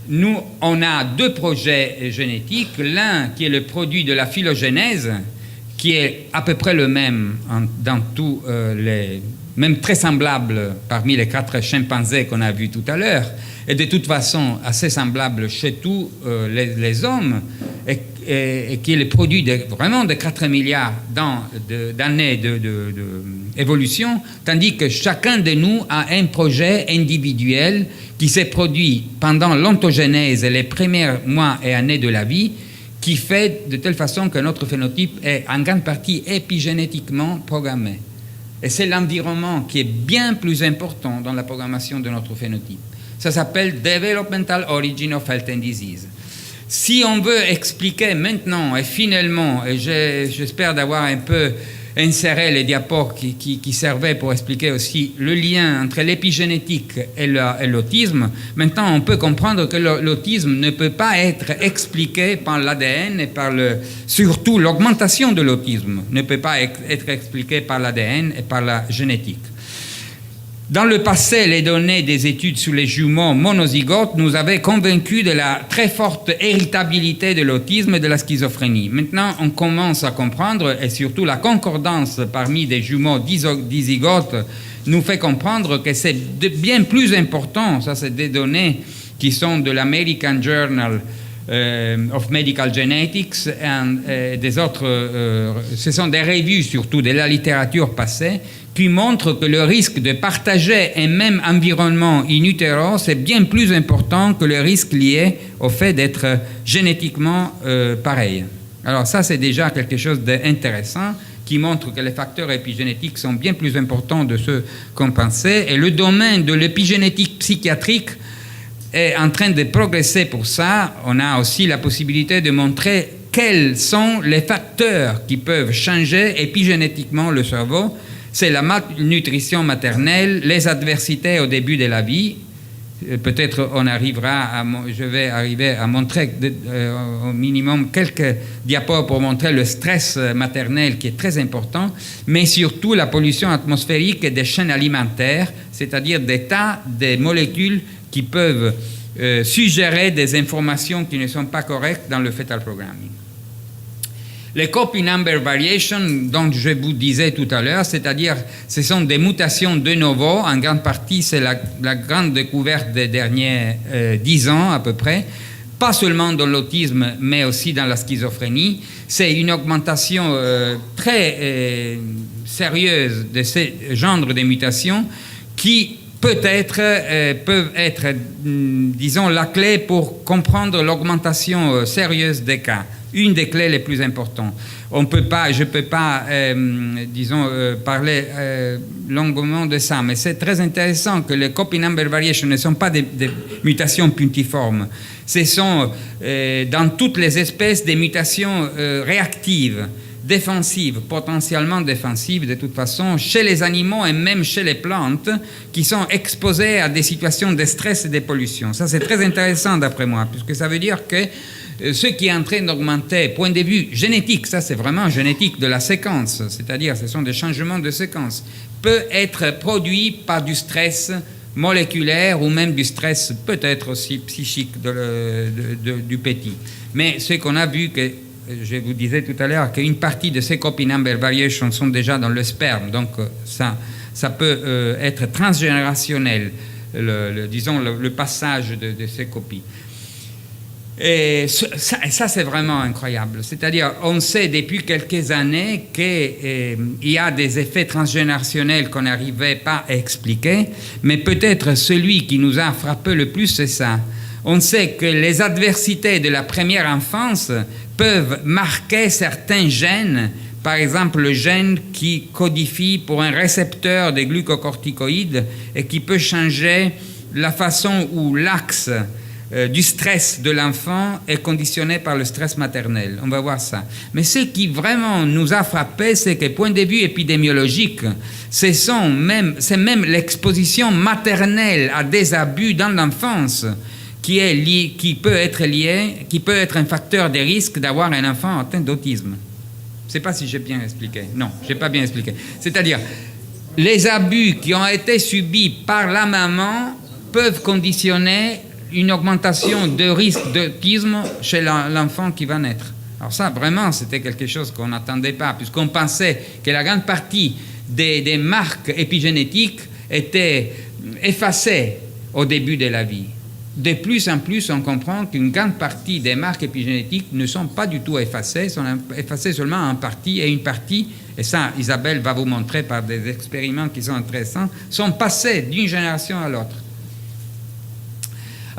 nous, on a deux projets génétiques. L'un qui est le produit de la phylogénèse, qui est à peu près le même dans tous même très semblable parmi les 4 chimpanzés qu'on a vus tout à l'heure, et de toute façon assez semblable chez tous les hommes, et qui est le produit vraiment de 4 milliards d'années d'évolution, tandis que chacun de nous a un projet individuel qui s'est produit pendant l'ontogénèse et les premiers mois et années de la vie, qui fait de telle façon que notre phénotype est en grande partie épigénétiquement programmé. Et c'est l'environnement qui est bien plus important dans la programmation de notre phénotype. Ça s'appelle Developmental Origin of Health and Disease. Si on veut expliquer maintenant, et finalement, et j'espère d'avoir un peu inséré les diapos qui servaient pour expliquer aussi le lien entre l'épigénétique et l'autisme, maintenant on peut comprendre que l'autisme ne peut pas être expliqué par l'ADN et surtout l'augmentation de l'autisme ne peut pas être expliquée par l'ADN et par la génétique. Dans le passé, les données des études sur les jumeaux monozygotes nous avaient convaincus de la très forte héritabilité de l'autisme et de la schizophrénie. Maintenant, on commence à comprendre, et surtout la concordance parmi des jumeaux dizygotes nous fait comprendre que c'est bien plus important. Ça, c'est des données qui sont de l'American Journal of Medical Genetics et des autres. Ce sont des revues surtout de la littérature passée qui montrent que le risque de partager un même environnement in utero, c'est bien plus important que le risque lié au fait d'être génétiquement pareil. Alors ça, c'est déjà quelque chose d'intéressant qui montre que les facteurs épigénétiques sont bien plus importants de ce qu'on pensait. Et le domaine de l'épigénétique psychiatrique est en train de progresser pour ça. On a aussi la possibilité de montrer quels sont les facteurs qui peuvent changer épigénétiquement le cerveau. C'est la malnutrition maternelle, les adversités au début de la vie. Peut-être je vais arriver à montrer au minimum quelques diapos pour montrer le stress maternel qui est très important, mais surtout la pollution atmosphérique et des chaînes alimentaires, c'est-à-dire des tas de molécules qui peuvent suggérer des informations qui ne sont pas correctes dans le fetal programming. Les copy number variations dont je vous disais tout à l'heure, c'est-à-dire ce sont des mutations de novo, en grande partie c'est la grande découverte des derniers 10 ans à peu près, pas seulement dans l'autisme mais aussi dans la schizophrénie. C'est une augmentation très sérieuses de ces genres de mutations qui peut-être peuvent être, disons, la clé pour comprendre l'augmentation sérieuse des cas. Une des clés les plus importantes. Je ne peux pas, disons, parler longuement de ça, mais c'est très intéressant que les copy number variations ne sont pas des mutations puntiformes. Ce sont, dans toutes les espèces, des mutations réactives, défensives, potentiellement défensives de toute façon, chez les animaux et même chez les plantes, qui sont exposées à des situations de stress et de pollution. Ça, c'est très intéressant d'après moi, puisque ça veut dire que ce qui est en train d'augmenter, point de vue génétique, ça c'est vraiment génétique de la séquence, c'est-à-dire ce sont des changements de séquence, peut être produit par du stress moléculaire ou même du stress peut-être aussi psychique du petit. Mais ce qu'on a vu, que je vous disais tout à l'heure, qu'une partie de ces copy number variations sont déjà dans le sperme, donc ça peut être transgénérationnel, disons le passage de ces copies. Et ça, c'est vraiment incroyable. C'est-à-dire, on sait depuis quelques années qu'il y a des effets transgénérationnels qu'on n'arrivait pas à expliquer, mais peut-être celui qui nous a frappé le plus, c'est ça. On sait que les adversités de la première enfance peuvent marquer certains gènes, par exemple le gène qui codifie pour un récepteur des glucocorticoïdes et qui peut changer la façon où l'axe du stress de l'enfant est conditionné par le stress maternel. On va voir ça. Mais ce qui vraiment nous a frappé, c'est que, point de vue épidémiologique, c'est même l'exposition maternelle à des abus dans l'enfance qui peut être un facteur de risque d'avoir un enfant atteint d'autisme. Je ne sais pas si j'ai bien expliqué. Non, je n'ai pas bien expliqué. C'est-à-dire, les abus qui ont été subis par la maman peuvent conditionner une augmentation de risque d'autisme chez l'enfant qui va naître. Alors ça, vraiment, c'était quelque chose qu'on n'attendait pas, puisqu'on pensait que la grande partie des marques épigénétiques étaient effacées au début de la vie. De plus en plus, on comprend qu'une grande partie des marques épigénétiques ne sont pas du tout effacées, sont effacées seulement en partie, et une partie, et ça, Isabelle va vous montrer par des expériments qui sont intéressants, sont passées d'une génération à l'autre.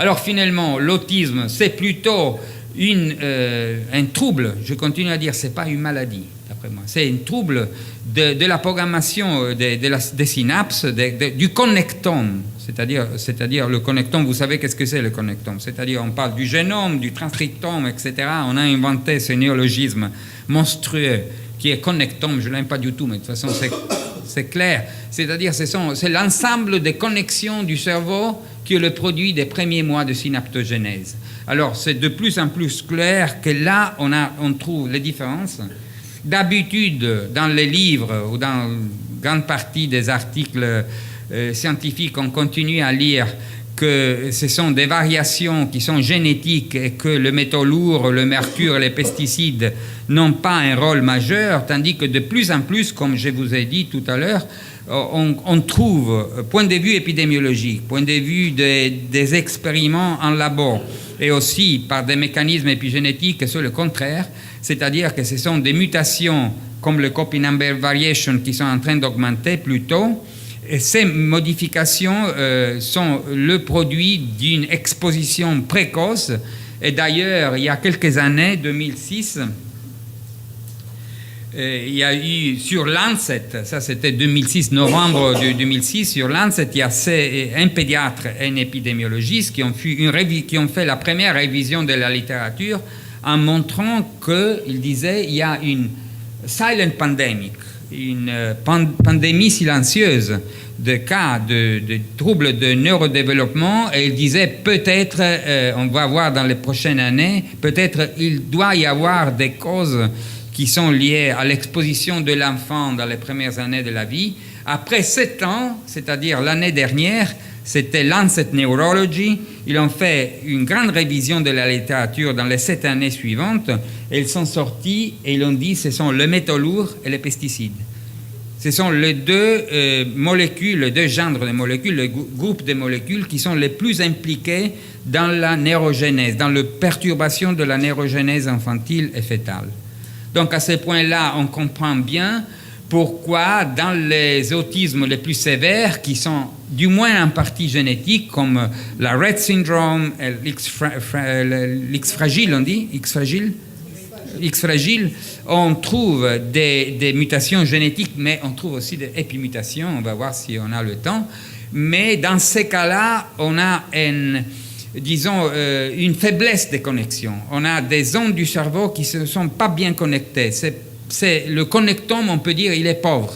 Alors finalement, l'autisme, c'est plutôt un trouble, je continue à dire, ce n'est pas une maladie, d'après moi, c'est un trouble de la programmation des synapses, du connectome, c'est-à-dire le connectome, vous savez qu'est-ce que c'est le connectome, c'est-à-dire on parle du génome, du transcriptome, etc. On a inventé ce néologisme monstrueux qui est connectome, je ne l'aime pas du tout, mais de toute façon c'est clair, c'est-à-dire c'est l'ensemble des connexions du cerveau qui est le produit des premiers mois de synaptogénèse. Alors, c'est de plus en plus clair que là, on trouve les différences. D'habitude, dans les livres ou dans grande partie des articles scientifiques, on continue à lire que ce sont des variations qui sont génétiques et que le métaux lourds, le mercure et les pesticides n'ont pas un rôle majeur, tandis que de plus en plus, comme je vous ai dit tout à l'heure, on trouve, point de vue épidémiologique, point de vue des expériments en labo, et aussi par des mécanismes épigénétiques, c'est le contraire, c'est-à-dire que ce sont des mutations comme le copy number variation qui sont en train d'augmenter plutôt, et ces modifications sont le produit d'une exposition précoce, et d'ailleurs, il y a quelques années, 2006, il y a eu sur Lancet, ça c'était 2006, novembre 2006, sur Lancet, il y a un pédiatre et un épidémiologiste qui ont fait la première révision de la littérature en montrant qu'il disait il y a une silent pandemic, une pandémie silencieuse de cas de troubles de neurodéveloppement, et il disait peut-être, on va voir dans les prochaines années, peut-être il doit y avoir des causes qui sont liées à l'exposition de l'enfant dans les premières années de la vie. Après 7 ans, c'est-à-dire l'année dernière, c'était Lancet Neurology, ils ont fait une grande révision de la littérature dans les 7 années suivantes, et ils sont sortis et ils ont dit que ce sont le métaux lourd et les pesticides. Ce sont les deux molécules, les deux genres de molécules, le groupe de molécules qui sont les plus impliqués dans la neurogénèse, dans la perturbation de la neurogénèse infantile et fœtale. Donc à ce point-là, on comprend bien pourquoi dans les autismes les plus sévères, qui sont du moins en partie génétiques, comme la Rett syndrome, l'X fragile, on dit X fragile, on trouve des mutations génétiques, mais on trouve aussi des épimutations, on va voir si on a le temps. Mais dans ces cas-là, on a une faiblesse des connexions. On a des zones du cerveau qui ne sont pas bien connectées. Le connectome, on peut dire, il est pauvre.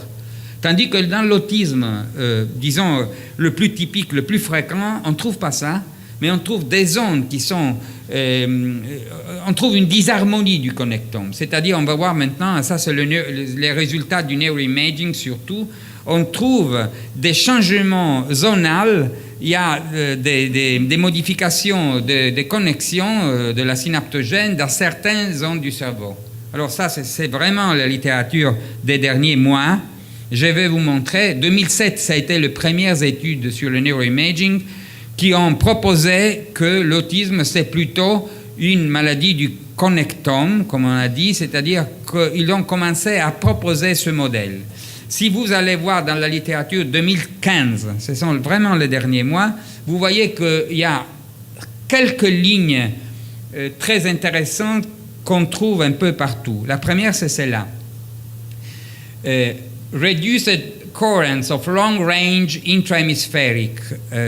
Tandis que dans l'autisme, le plus typique, le plus fréquent, on ne trouve pas ça, mais on trouve des zones qui sont... on trouve une disharmonie du connectome. C'est-à-dire, on va voir maintenant, ça c'est les résultats du neuroimaging surtout, on trouve des changements zonaux, il y a des modifications des connexions de la synaptogène dans certaines zones du cerveau. Alors ça, c'est vraiment la littérature des derniers mois. Je vais vous montrer. 2007, ça a été les premières études sur le neuroimaging qui ont proposé que l'autisme, c'est plutôt une maladie du connectome, comme on a dit, c'est-à-dire qu'ils ont commencé à proposer ce modèle. Si vous allez voir dans la littérature 2015, ce sont vraiment les derniers mois, vous voyez qu'il y a quelques lignes très intéressantes qu'on trouve un peu partout. La première, c'est celle-là. Reduced coherence of long-range intrahemispheric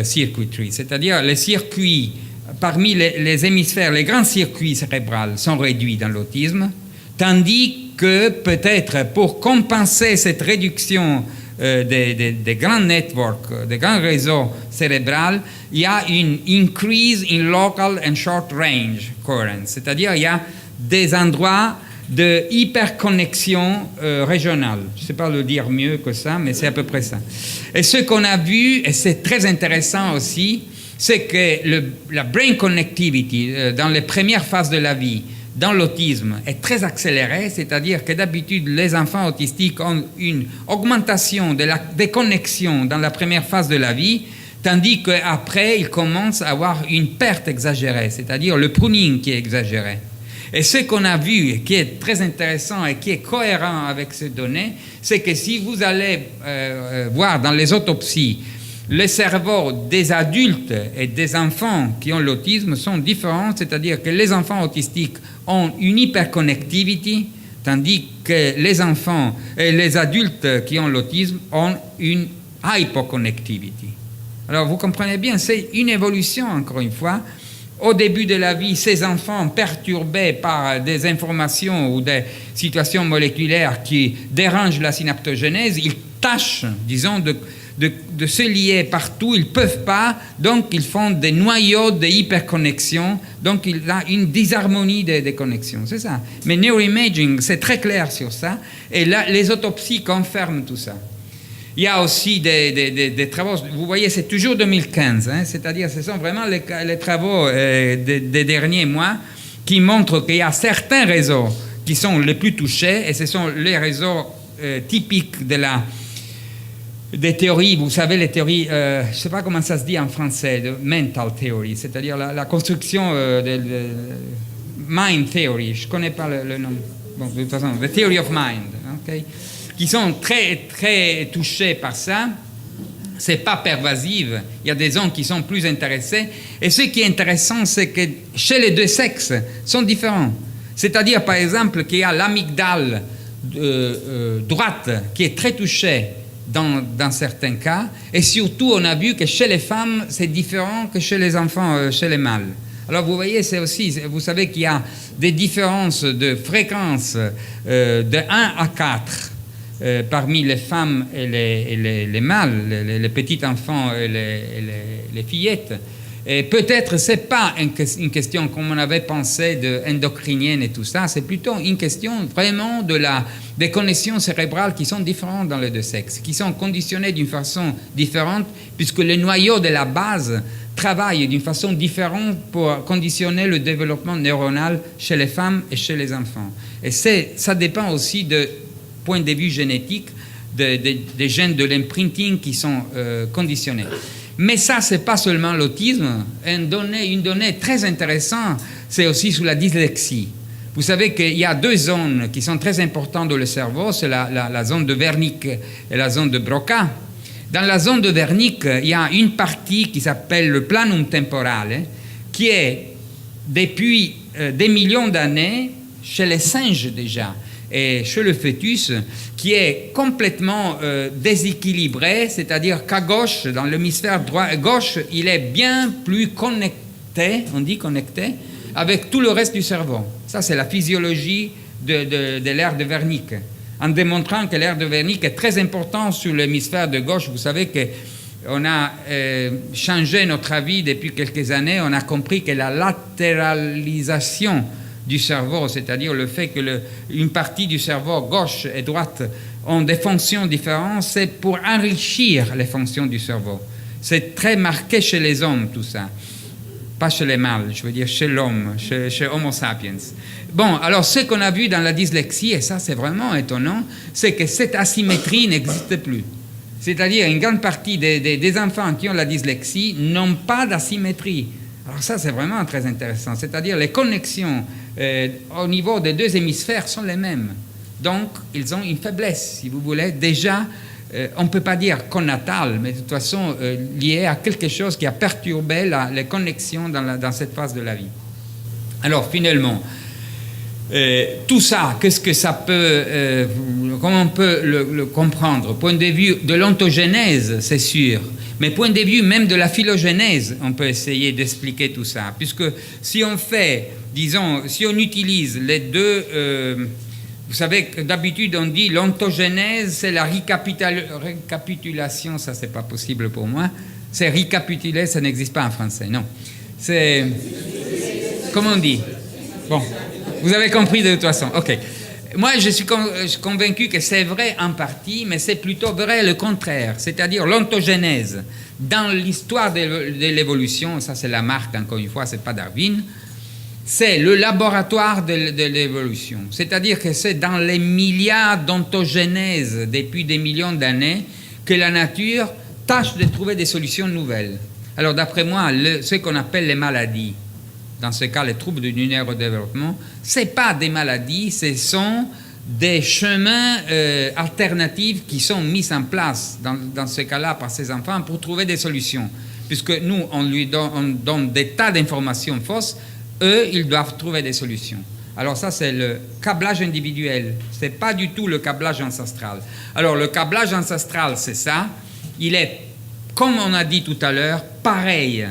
circuitry, c'est-à-dire les circuits parmi les hémisphères, les grands circuits cérébraux sont réduits dans l'autisme, tandis que peut-être pour compenser cette réduction des grands networks, des grands réseaux cérébraux, il y a une increase in local and short range coherence, c'est-à-dire il y a des endroits de hyperconnexion régionale. Je ne sais pas le dire mieux que ça, mais c'est à peu près ça. Et ce qu'on a vu, et c'est très intéressant aussi, c'est que la brain connectivity dans les premières phases de la vie, dans l'autisme, est très accélérée, c'est-à-dire que d'habitude, les enfants autistiques ont une augmentation des connexions dans la première phase de la vie, tandis qu'après, ils commencent à avoir une perte exagérée, c'est-à-dire le pruning qui est exagéré. Et ce qu'on a vu, qui est très intéressant et qui est cohérent avec ces données, c'est que si vous allez voir dans les autopsies, les cerveaux des adultes et des enfants qui ont l'autisme sont différents, c'est-à-dire que les enfants autistiques ont une hyperconnectivité, tandis que les adultes qui ont l'autisme ont une hypoconnectivité. Alors vous comprenez bien, c'est une évolution, encore une fois. Au début de la vie, ces enfants perturbés par des informations ou des situations moléculaires qui dérangent la synaptogénèse, ils tâchent, disons, de se lier partout, ils ne peuvent pas, donc ils font des noyaux de hyperconnexion, donc il y a une disharmonie des connexions, c'est ça. Mais neuroimaging, c'est très clair sur ça, et là, les autopsies confirment tout ça. Il y a aussi des travaux, vous voyez, c'est toujours 2015, hein, c'est-à-dire ce sont vraiment les travaux des derniers mois qui montrent qu'il y a certains réseaux qui sont les plus touchés, et ce sont les réseaux typiques des théories, vous savez, les théories, je ne sais pas comment ça se dit en français, de mental theory, c'est-à-dire la construction de mind theory, je ne connais pas le nom, bon, de toute façon, the theory of mind, ok, qui sont très, très touchés par ça. Ce n'est pas pervasif, il y a des gens qui sont plus intéressés, et ce qui est intéressant, c'est que chez les deux sexes, sont différents. C'est-à-dire, par exemple, qu'il y a l'amygdale droite qui est très touchée dans certains cas, et surtout on a vu que chez les femmes c'est différent que chez les enfants, chez les mâles. Alors vous voyez, c'est aussi, vous savez qu'il y a des différences de fréquence de 1 à 4 parmi les femmes et les mâles, les petits enfants et les fillettes. Et peut-être ce n'est pas une question comme on avait pensé d'endocrinienne et tout ça, c'est plutôt une question vraiment des connexions cérébrales qui sont différentes dans les deux sexes, qui sont conditionnées d'une façon différente, puisque le noyau de la base travaille d'une façon différente pour conditionner le développement neuronal chez les femmes et chez les enfants. Et ça dépend aussi de point de vue génétique des gènes de l'imprinting qui sont conditionnés. Mais ça, ce n'est pas seulement l'autisme. Une donnée très intéressante, c'est aussi sur la dyslexie. Vous savez qu'il y a deux zones qui sont très importantes dans le cerveau, c'est la zone de Wernicke et la zone de Broca. Dans la zone de Wernicke, il y a une partie qui s'appelle le planum temporale, qui est depuis des millions d'années chez les singes déjà, et chez le fœtus, qui est complètement déséquilibré, c'est-à-dire qu'à gauche, dans l'hémisphère gauche, il est bien plus connecté, on dit connecté, avec tout le reste du cerveau. Ça, c'est la physiologie de l'aire de Wernicke. En démontrant que l'aire de Wernicke est très important sur l'hémisphère de gauche, vous savez qu'on a changé notre avis depuis quelques années, on a compris que la latéralisation du cerveau, c'est-à-dire le fait que une partie du cerveau gauche et droite ont des fonctions différentes, c'est pour enrichir les fonctions du cerveau. C'est très marqué chez les hommes, tout ça. Pas chez les mâles, je veux dire chez l'homme, chez Homo sapiens. Bon, alors ce qu'on a vu dans la dyslexie, et ça c'est vraiment étonnant, c'est que cette asymétrie n'existe plus. C'est-à-dire une grande partie des enfants qui ont la dyslexie n'ont pas d'asymétrie. Alors ça c'est vraiment très intéressant, c'est-à-dire les connexions au niveau des deux hémisphères sont les mêmes. Donc ils ont une faiblesse, si vous voulez, déjà on ne peut pas dire connatale, mais de toute façon liée à quelque chose qui a perturbé les connexions dans cette phase de la vie. Alors finalement, tout ça, qu'est-ce que ça peut, comment on peut le comprendre? Point de vue de l'ontogénèse, c'est sûr, mais point de vue même de la phylogénèse, on peut essayer d'expliquer tout ça, puisque si on fait, disons, si on utilise les deux, vous savez que d'habitude on dit l'ontogénèse, c'est la récapitulation, ça c'est pas possible pour moi, c'est récapituler, ça n'existe pas en français, non. C'est, comment on dit? Bon. Vous avez compris de toute façon, ok. Moi, je suis convaincu que c'est vrai en partie, mais c'est plutôt vrai le contraire, c'est-à-dire l'ontogénèse. Dans l'histoire de l'évolution, ça c'est la marque, encore une fois, c'est pas Darwin, c'est le laboratoire de l'évolution. C'est-à-dire que c'est dans les milliards d'ontogénèses depuis des millions d'années que la nature tâche de trouver des solutions nouvelles. Alors d'après moi, ce qu'on appelle les maladies, dans ce cas les troubles du neurodéveloppement, ce n'est pas des maladies, ce sont des chemins alternatifs qui sont mis en place dans ce cas-là par ces enfants pour trouver des solutions. Puisque nous, on donne des tas d'informations fausses, eux, ils doivent trouver des solutions. Alors ça, c'est le câblage individuel, ce n'est pas du tout le câblage ancestral. Alors le câblage ancestral, c'est ça, il est, comme on a dit tout à l'heure, pareil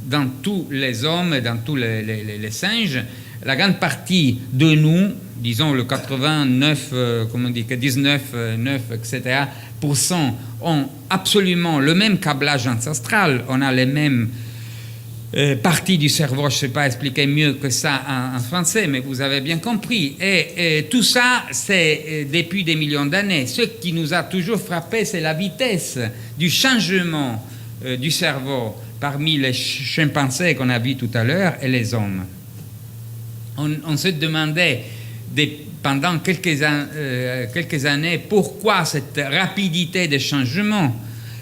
dans tous les hommes et dans tous les singes. La grande partie de nous, disons le 89, comment on dit, 19, 9, etc., ont absolument le même câblage ancestral. On a les mêmes parties du cerveau, je ne sais pas expliquer mieux que ça en français, mais vous avez bien compris. Et tout ça, c'est depuis des millions d'années. Ce qui nous a toujours frappé, c'est la vitesse du changement du cerveau parmi les chimpanzés qu'on a vus tout à l'heure et les hommes. On se demandait pendant quelques années pourquoi cette rapidité de changement.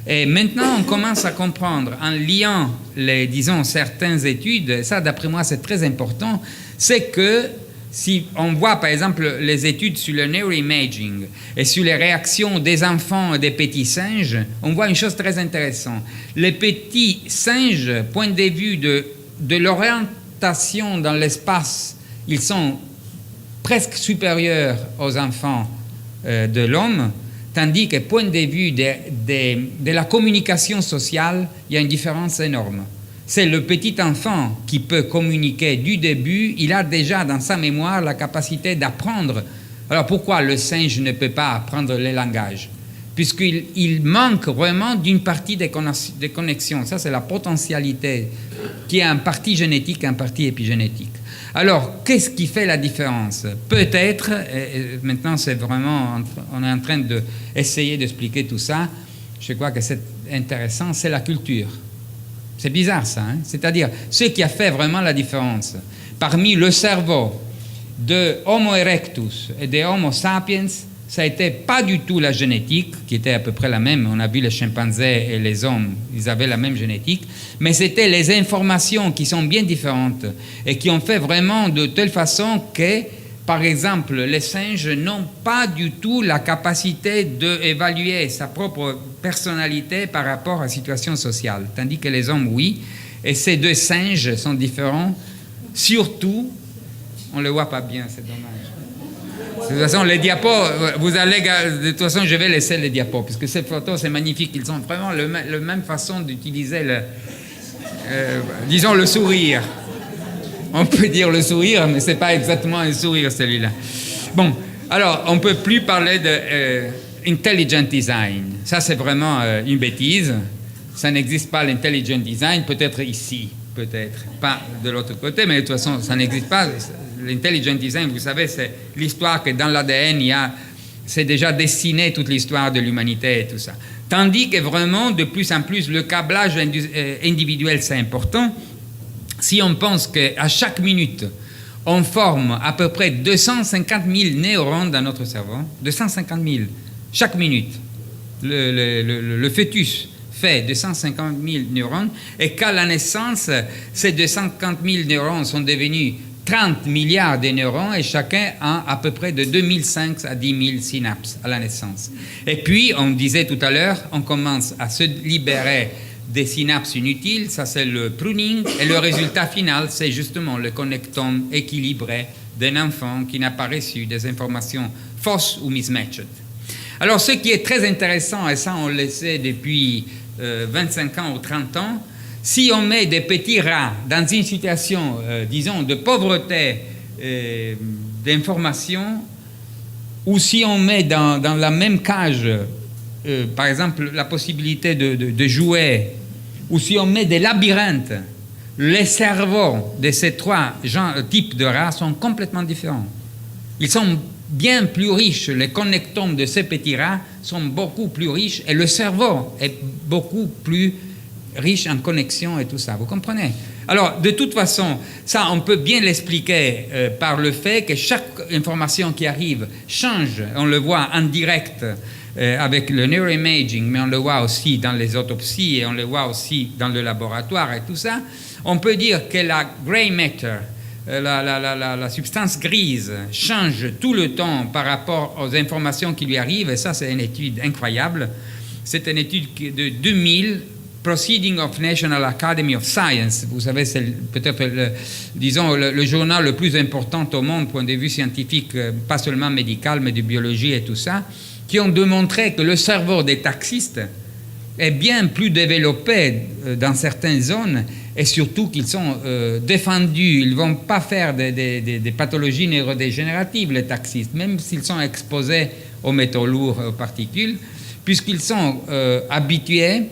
Et maintenant, on commence à comprendre, en liant disons, certaines études, et ça, d'après moi, c'est très important, c'est que si on voit, par exemple, les études sur le neuroimaging et sur les réactions des enfants et des petits singes, on voit une chose très intéressante. Les petits singes, point de vue de l'orientation dans l'espace, ils sont presque supérieurs aux enfants de l'homme, tandis que point de vue de la communication sociale, il y a une différence énorme. C'est le petit enfant qui peut communiquer du début, il a déjà dans sa mémoire la capacité d'apprendre. Alors pourquoi le singe ne peut pas apprendre les langages? Puisqu'il manque vraiment d'une partie des connexions. Ça, c'est la potentialité qui est en partie génétique et en partie épigénétique. Alors, qu'est-ce qui fait la différence? Peut-être, maintenant c'est vraiment, on est en train d'essayer d'expliquer tout ça, je crois que c'est intéressant, c'est la culture. C'est bizarre ça, hein? C'est-à-dire ce qui a fait vraiment la différence parmi le cerveau de Homo erectus et de Homo sapiens, ça n'était pas du tout la génétique, qui était à peu près la même. On a vu les chimpanzés et les hommes, ils avaient la même génétique. Mais c'était les informations qui sont bien différentes et qui ont fait vraiment de telle façon que, par exemple, les singes n'ont pas du tout la capacité d'évaluer sa propre personnalité par rapport à la situation sociale. Tandis que les hommes, oui. Et ces deux singes sont différents. Surtout, on ne le voit pas bien, c'est dommage. De toute façon, les diapos, de toute façon, je vais laisser les diapos, parce que ces photos, c'est magnifique. Ils ont vraiment la même façon d'utiliser disons, le sourire. On peut dire le sourire, mais ce n'est pas exactement un sourire, celui-là. Bon, alors, on ne peut plus parler de intelligent design. Ça, c'est vraiment une bêtise. Ça n'existe pas, l'intelligent design, peut-être ici, peut-être pas de l'autre côté, mais de toute façon, ça n'existe pas. L'intelligent design, vous savez, c'est l'histoire que dans l'ADN, c'est déjà dessiné toute l'histoire de l'humanité et tout ça. Tandis que vraiment, de plus en plus, le câblage individuel, c'est important. Si on pense qu'à chaque minute, on forme à peu près 250 000 neurones dans notre cerveau, 250 000 chaque minute, le fœtus fait 250 000 neurones, et qu'à la naissance, ces 250 000 neurones sont devenus 30 milliards de neurones et chacun a à peu près de 2005 à 10 000 synapses à la naissance. Et puis, on disait tout à l'heure, on commence à se libérer des synapses inutiles, ça c'est le pruning, et le résultat final, c'est justement le connectome équilibré d'un enfant qui n'a pas reçu des informations fausses ou mismatched. Alors, ce qui est très intéressant, et ça on le sait depuis 25 ans ou 30 ans, si on met des petits rats dans une situation, disons, de pauvreté d'information, ou si on met dans la même cage, par exemple, la possibilité de jouer, ou si on met des labyrinthes, les cerveaux de ces trois types de rats sont complètement différents. Ils sont bien plus riches, les connectomes de ces petits rats sont beaucoup plus riches, et le cerveau est beaucoup plus riche en connexion et tout ça, vous comprenez? Alors, de toute façon, ça, on peut bien l'expliquer par le fait que chaque information qui arrive change. On le voit en direct avec le neuroimaging, mais on le voit aussi dans les autopsies et on le voit aussi dans le laboratoire et tout ça. On peut dire que la gray matter, la substance grise, change tout le temps par rapport aux informations qui lui arrivent, et ça, c'est une étude incroyable. C'est une étude de 2000, Proceeding of National Academy of Science. Vous savez, c'est peut-être, disons, le journal le plus important au monde, point de vue scientifique, pas seulement médical, mais de biologie et tout ça, qui ont démontré que le cerveau des taxistes est bien plus développé dans certaines zones, et surtout qu'ils sont défendus. Ils ne vont pas faire des pathologies neurodégénératives, les taxistes, même s'ils sont exposés aux métaux lourds, aux particules, puisqu'ils sont habitués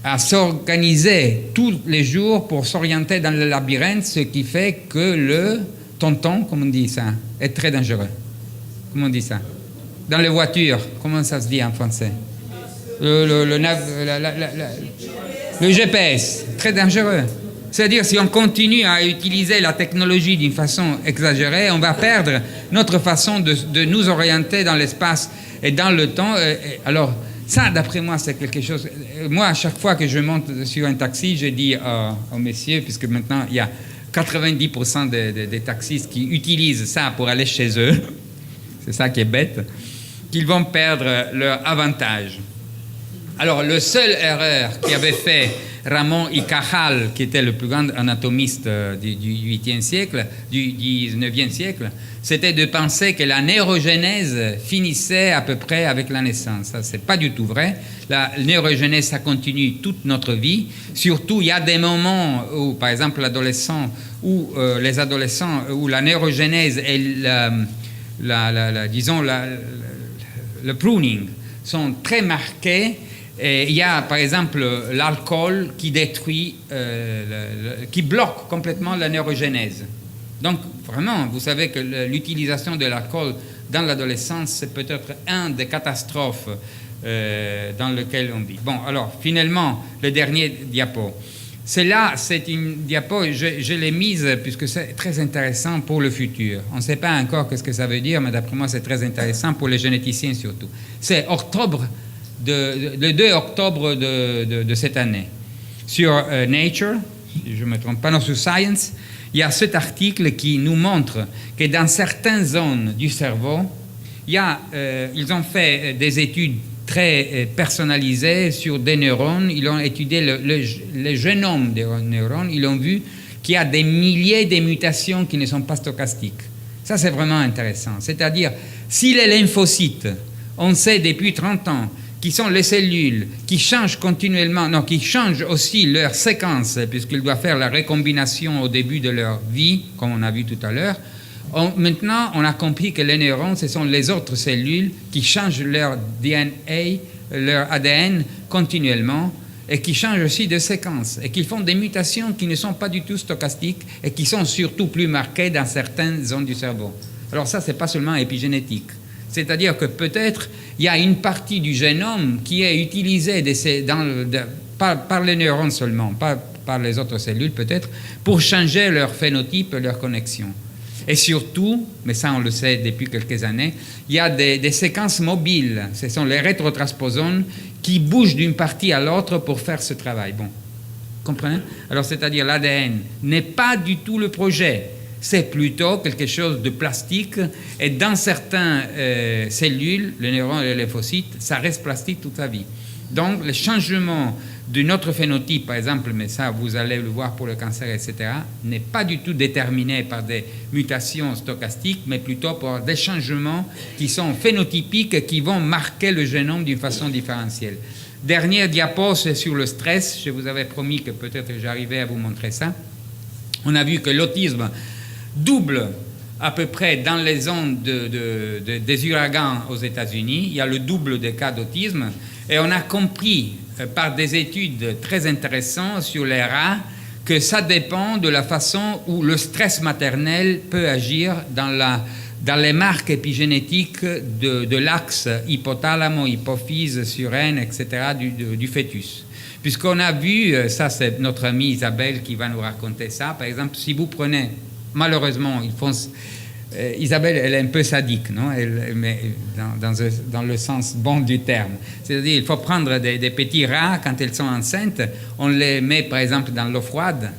à s'organiser tous les jours pour s'orienter dans le labyrinthe, ce qui fait que le tonton, comme on dit ça, est très dangereux. Comment on dit ça? Dans les voitures, comment ça se dit en français? Le GPS, très dangereux. C'est-à-dire, si on continue à utiliser la technologie d'une façon exagérée, on va perdre notre façon de nous orienter dans l'espace et dans le temps. Alors, ça, d'après moi, c'est quelque chose... Moi, à chaque fois que je monte sur un taxi, je dis aux messieurs, puisque maintenant, il y a 90% des taxistes qui utilisent ça pour aller chez eux, c'est ça qui est bête, qu'ils vont perdre leur avantage. Alors, le seul erreur qu'avait fait Ramón y Cajal, qui était le plus grand anatomiste du 8e siècle, du 19e siècle, c'était de penser que la neurogénèse finissait à peu près avec la naissance. Ça, c'est pas du tout vrai. La neurogénèse, ça continue toute notre vie. Surtout, il y a des moments où, par exemple, l'adolescent ou les adolescents, où la neurogénèse et disons, le pruning sont très marqués. Et il y a, par exemple, l'alcool qui détruit, qui bloque complètement la neurogénèse. Donc, vraiment, vous savez que l'utilisation de l'alcool dans l'adolescence, c'est peut-être une des catastrophes dans lesquelles on vit. Bon, alors, finalement, le dernier diapo. Celle-là, c'est une diapo, je l'ai mise puisque c'est très intéressant pour le futur. On ne sait pas encore ce que ça veut dire, mais d'après moi, c'est très intéressant pour les généticiens surtout. C'est le 2 octobre de cette année. Sur Nature, si je ne me trompe pas, non, sur Science, il y a cet article qui nous montre que dans certaines zones du cerveau, ils ont fait des études très personnalisées sur des neurones. Ils ont étudié le génome des neurones. Ils ont vu qu'il y a des milliers de mutations qui ne sont pas stochastiques. Ça, c'est vraiment intéressant. C'est-à-dire, si les lymphocytes, on sait depuis 30 ans, qui sont les cellules qui changent continuellement, non, qui changent aussi leur séquence, puisqu'ils doivent faire la récombination au début de leur vie, comme on a vu tout à l'heure. Maintenant, on a compris que les neurones, ce sont les autres cellules qui changent leur DNA, leur ADN continuellement, et qui changent aussi de séquence, et qui font des mutations qui ne sont pas du tout stochastiques, et qui sont surtout plus marquées dans certaines zones du cerveau. Alors ça, ce n'est pas seulement épigénétique. C'est-à-dire que peut-être il y a une partie du génome qui est utilisée par les neurones seulement, pas par les autres cellules peut-être, pour changer leur phénotype, leur connexion. Et surtout, mais ça on le sait depuis quelques années, il y a des séquences mobiles, ce sont les rétrotransposones qui bougent d'une partie à l'autre pour faire ce travail. Bon, comprenez? Alors c'est-à-dire l'ADN n'est pas du tout le projet, c'est plutôt quelque chose de plastique, et dans certaines cellules, les neurones et les lymphocytes, ça reste plastique toute la vie. Donc le changement de notre phénotype, par exemple, mais ça vous allez le voir pour le cancer, etc., n'est pas du tout déterminé par des mutations stochastiques, mais plutôt par des changements qui sont phénotypiques, qui vont marquer le génome d'une façon différentielle. Dernière diapo, c'est sur le stress. Je vous avais promis que peut-être j'arrivais à vous montrer ça. On a vu que l'autisme double à peu près dans les zones des ouragans aux États-Unis. Il y a le double des cas d'autisme. Et on a compris par des études très intéressantes sur les rats que ça dépend de la façon où le stress maternel peut agir dans les marques épigénétiques de l'axe hypothalamo, hypophyse, surène, etc. du fœtus. Puisqu'on a vu, ça c'est notre amie Isabelle qui va nous raconter ça, par exemple, si vous prenez, malheureusement, Isabelle, elle est un peu sadique, non? Mais dans le sens bon du terme. C'est-à-dire, il faut prendre des petits rats quand elles sont enceintes, on les met par exemple dans l'eau froide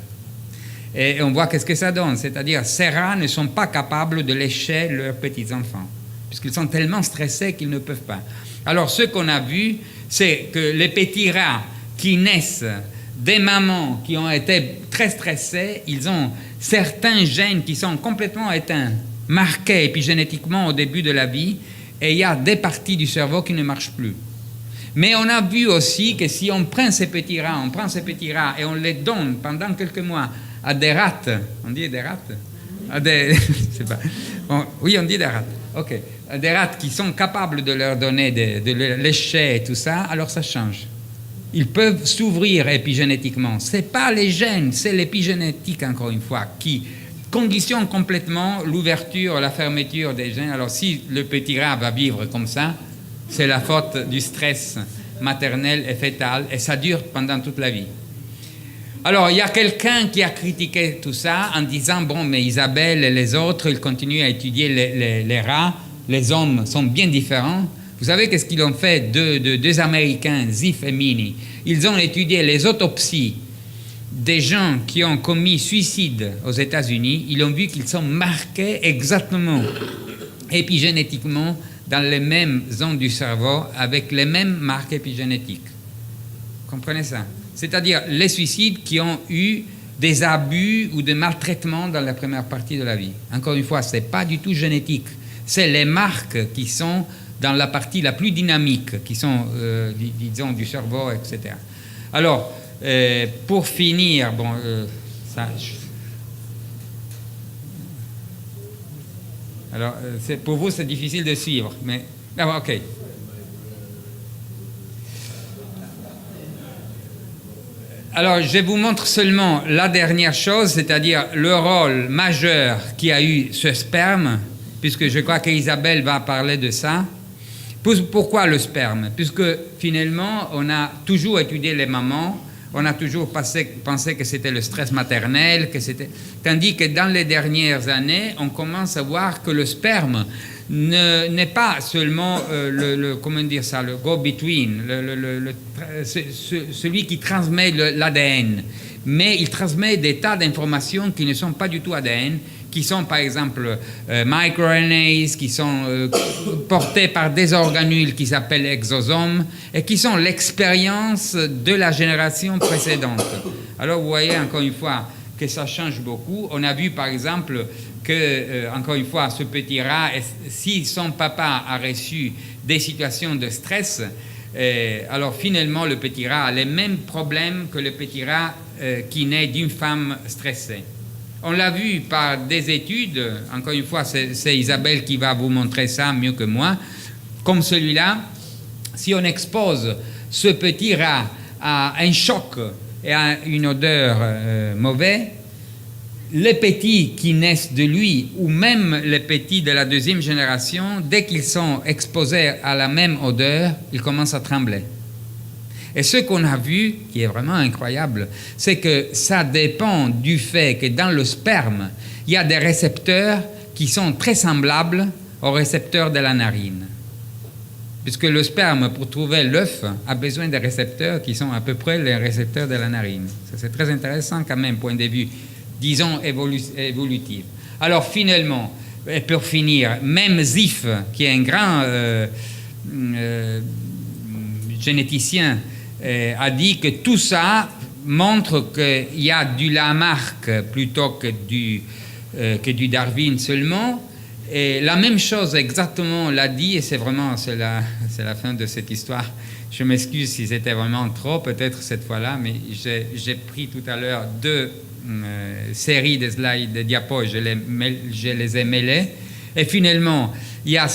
et on voit qu'est-ce que ça donne. C'est-à-dire, ces rats ne sont pas capables de lécher leurs petits-enfants, puisqu'ils sont tellement stressés qu'ils ne peuvent pas. Alors, ce qu'on a vu, c'est que les petits rats qui naissent des mamans qui ont été très stressées, ils ont certains gènes qui sont complètement éteints, marqués épigénétiquement au début de la vie, et il y a des parties du cerveau qui ne marchent plus. Mais on a vu aussi que si on prend ces petits rats, et on les donne pendant quelques mois à des rats, on dit des rats? Je sais pas. Bon, oui, on dit des rats. Ok. Des rats qui sont capables de leur donner, de les lécher et tout ça, alors ça change. Ils peuvent s'ouvrir épigénétiquement. Ce n'est pas les gènes, c'est l'épigénétique, encore une fois, qui conditionne complètement l'ouverture, la fermeture des gènes. Alors si le petit rat va vivre comme ça, c'est la faute du stress maternel et fœtal, et ça dure pendant toute la vie. Alors il y a quelqu'un qui a critiqué tout ça en disant, bon, mais Isabelle et les autres, ils continuent à étudier les rats, les hommes sont bien différents. Vous savez qu'est-ce qu'ils ont fait, deux Américains, Ziff et Meany? Ils ont étudié les autopsies des gens qui ont commis suicide aux États-Unis. Ils ont vu qu'ils sont marqués exactement, épigénétiquement, dans les mêmes zones du cerveau, avec les mêmes marques épigénétiques. Vous comprenez ça? C'est-à-dire les suicides qui ont eu des abus ou des maltraitements dans la première partie de la vie. Encore une fois, ce n'est pas du tout génétique. C'est les marques qui sont dans la partie la plus dynamique, qui sont, disons, du cerveau, etc. Alors, pour finir, bon, alors, pour vous, c'est difficile de suivre, mais... Ah, ok. Alors, je vous montre seulement la dernière chose, c'est-à-dire le rôle majeur qu'a eu ce sperme, puisque je crois qu'Isabelle va parler de ça. Pourquoi le sperme? Puisque finalement, on a toujours étudié les mamans On a toujours pensé que c'était le stress maternel, tandis que dans les dernières années, on commence à voir que le sperme n'est pas seulement comment dire ça, le go-between, celui qui transmet l'ADN, mais il transmet des tas d'informations qui ne sont pas du tout ADN, qui sont par exemple microRNAs, qui sont portés par des organules qui s'appellent exosomes et qui sont l'expérience de la génération précédente. Alors vous voyez encore une fois que ça change beaucoup. On a vu par exemple que, encore une fois, ce petit rat, si son papa a reçu des situations de stress, alors finalement le petit rat a les mêmes problèmes que le petit rat qui naît d'une femme stressée. On l'a vu par des études, encore une fois, c'est Isabelle qui va vous montrer ça mieux que moi, comme celui-là, si on expose ce petit rat à un choc et à une odeur mauvaise, les petits qui naissent de lui, ou même les petits de la deuxième génération, dès qu'ils sont exposés à la même odeur, ils commencent à trembler. Et ce qu'on a vu, qui est vraiment incroyable, c'est que ça dépend du fait que dans le sperme, il y a des récepteurs qui sont très semblables aux récepteurs de la narine. Puisque le sperme, pour trouver l'œuf, a besoin des récepteurs qui sont à peu près les récepteurs de la narine. Ça, c'est très intéressant quand même, point de vue, disons, évolutif. Alors finalement, et pour finir, même Ziff, qui est un grand généticien, a dit que tout ça montre qu'il y a du Lamarck plutôt que du Darwin seulement. Et la même chose exactement l'a dit, et c'est la fin de cette histoire. Je m'excuse si c'était vraiment trop, peut-être cette fois-là, mais j'ai pris tout à l'heure deux séries de slides, de diapos, je les ai mêlés. Et finalement, il y a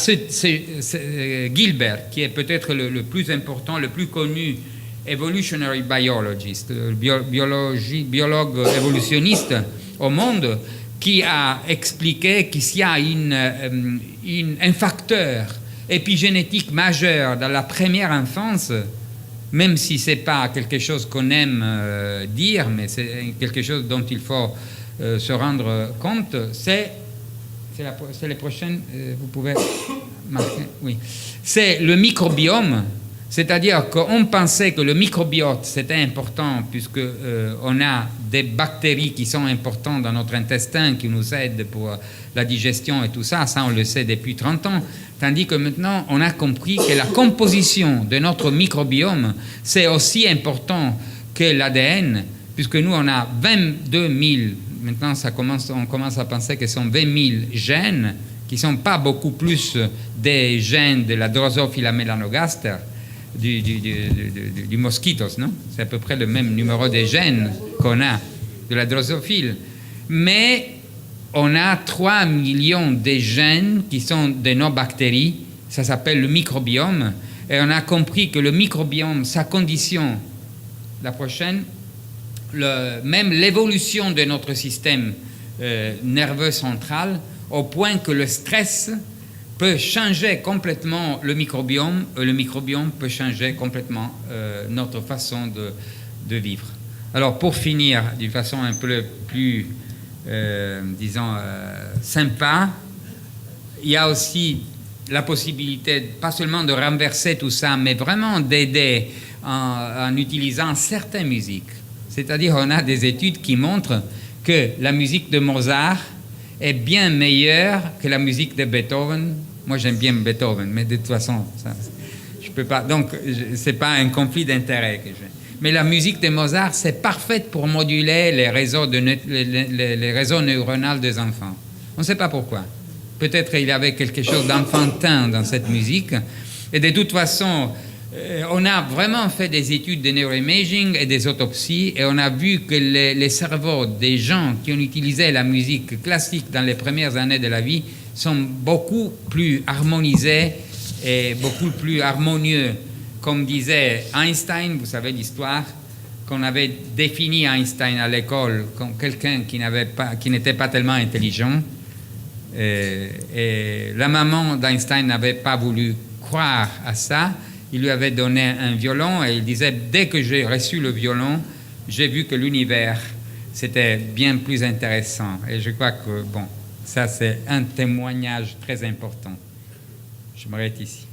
Gilbert, qui est peut-être le plus important, le plus connu evolutionary biologist, biologue évolutionniste au monde, qui a expliqué qu'il y a un facteur épigénétique majeur dans la première enfance, même si ce n'est pas quelque chose qu'on aime dire, mais c'est quelque chose dont il faut se rendre compte, c'est les prochaines, vous pouvez marquer, oui, c'est le microbiome. C'est-à-dire qu'on pensait que le microbiote, c'était important puisque on a des bactéries qui sont importantes dans notre intestin, qui nous aident pour la digestion et tout ça. Ça, on le sait depuis 30 ans. Tandis que maintenant, on a compris que la composition de notre microbiome, c'est aussi important que l'ADN, puisque nous, on a 22 000, maintenant on commence à penser que ce sont 20 000 gènes, qui ne sont pas beaucoup plus des gènes de la Drosophila melanogaster, du mosquitos, non? C'est à peu près le même numéro de gènes qu'on a de la drosophile. Mais on a 3 millions de gènes qui sont de nos bactéries. Ça s'appelle le microbiome. Et on a compris que le microbiome, sa condition, la prochaine, même l'évolution de notre système nerveux central, au point que le stress peut changer complètement le microbiome peut changer complètement notre façon de vivre. Alors pour finir d'une façon un peu plus, disons, sympa, il y a aussi la possibilité pas seulement de renverser tout ça, mais vraiment d'aider en utilisant certaines musiques. C'est-à-dire on a des études qui montrent que la musique de Mozart est bien meilleure que la musique de Beethoven. Moi, j'aime bien Beethoven, mais de toute façon, ça, je peux pas. Donc, c'est pas un conflit d'intérêts que j'ai. Mais la musique de Mozart, c'est parfaite pour moduler les réseaux neuronaux des enfants. On ne sait pas pourquoi. Peut-être il y avait quelque chose d'enfantin dans cette musique. Et de toute façon, on a vraiment fait des études de neuroimaging et des autopsies, et on a vu que les cerveaux des gens qui ont utilisé la musique classique dans les premières années de la vie sont beaucoup plus harmonisés et beaucoup plus harmonieux. Comme disait Einstein, vous savez l'histoire, qu'on avait défini Einstein à l'école comme quelqu'un qui n'était pas tellement intelligent. Et la maman d'Einstein n'avait pas voulu croire à ça. Il lui avait donné un violon et il disait, dès que j'ai reçu le violon, j'ai vu que l'univers, c'était bien plus intéressant. Et je crois que, bon, ça c'est un témoignage très important. Je m'arrête ici.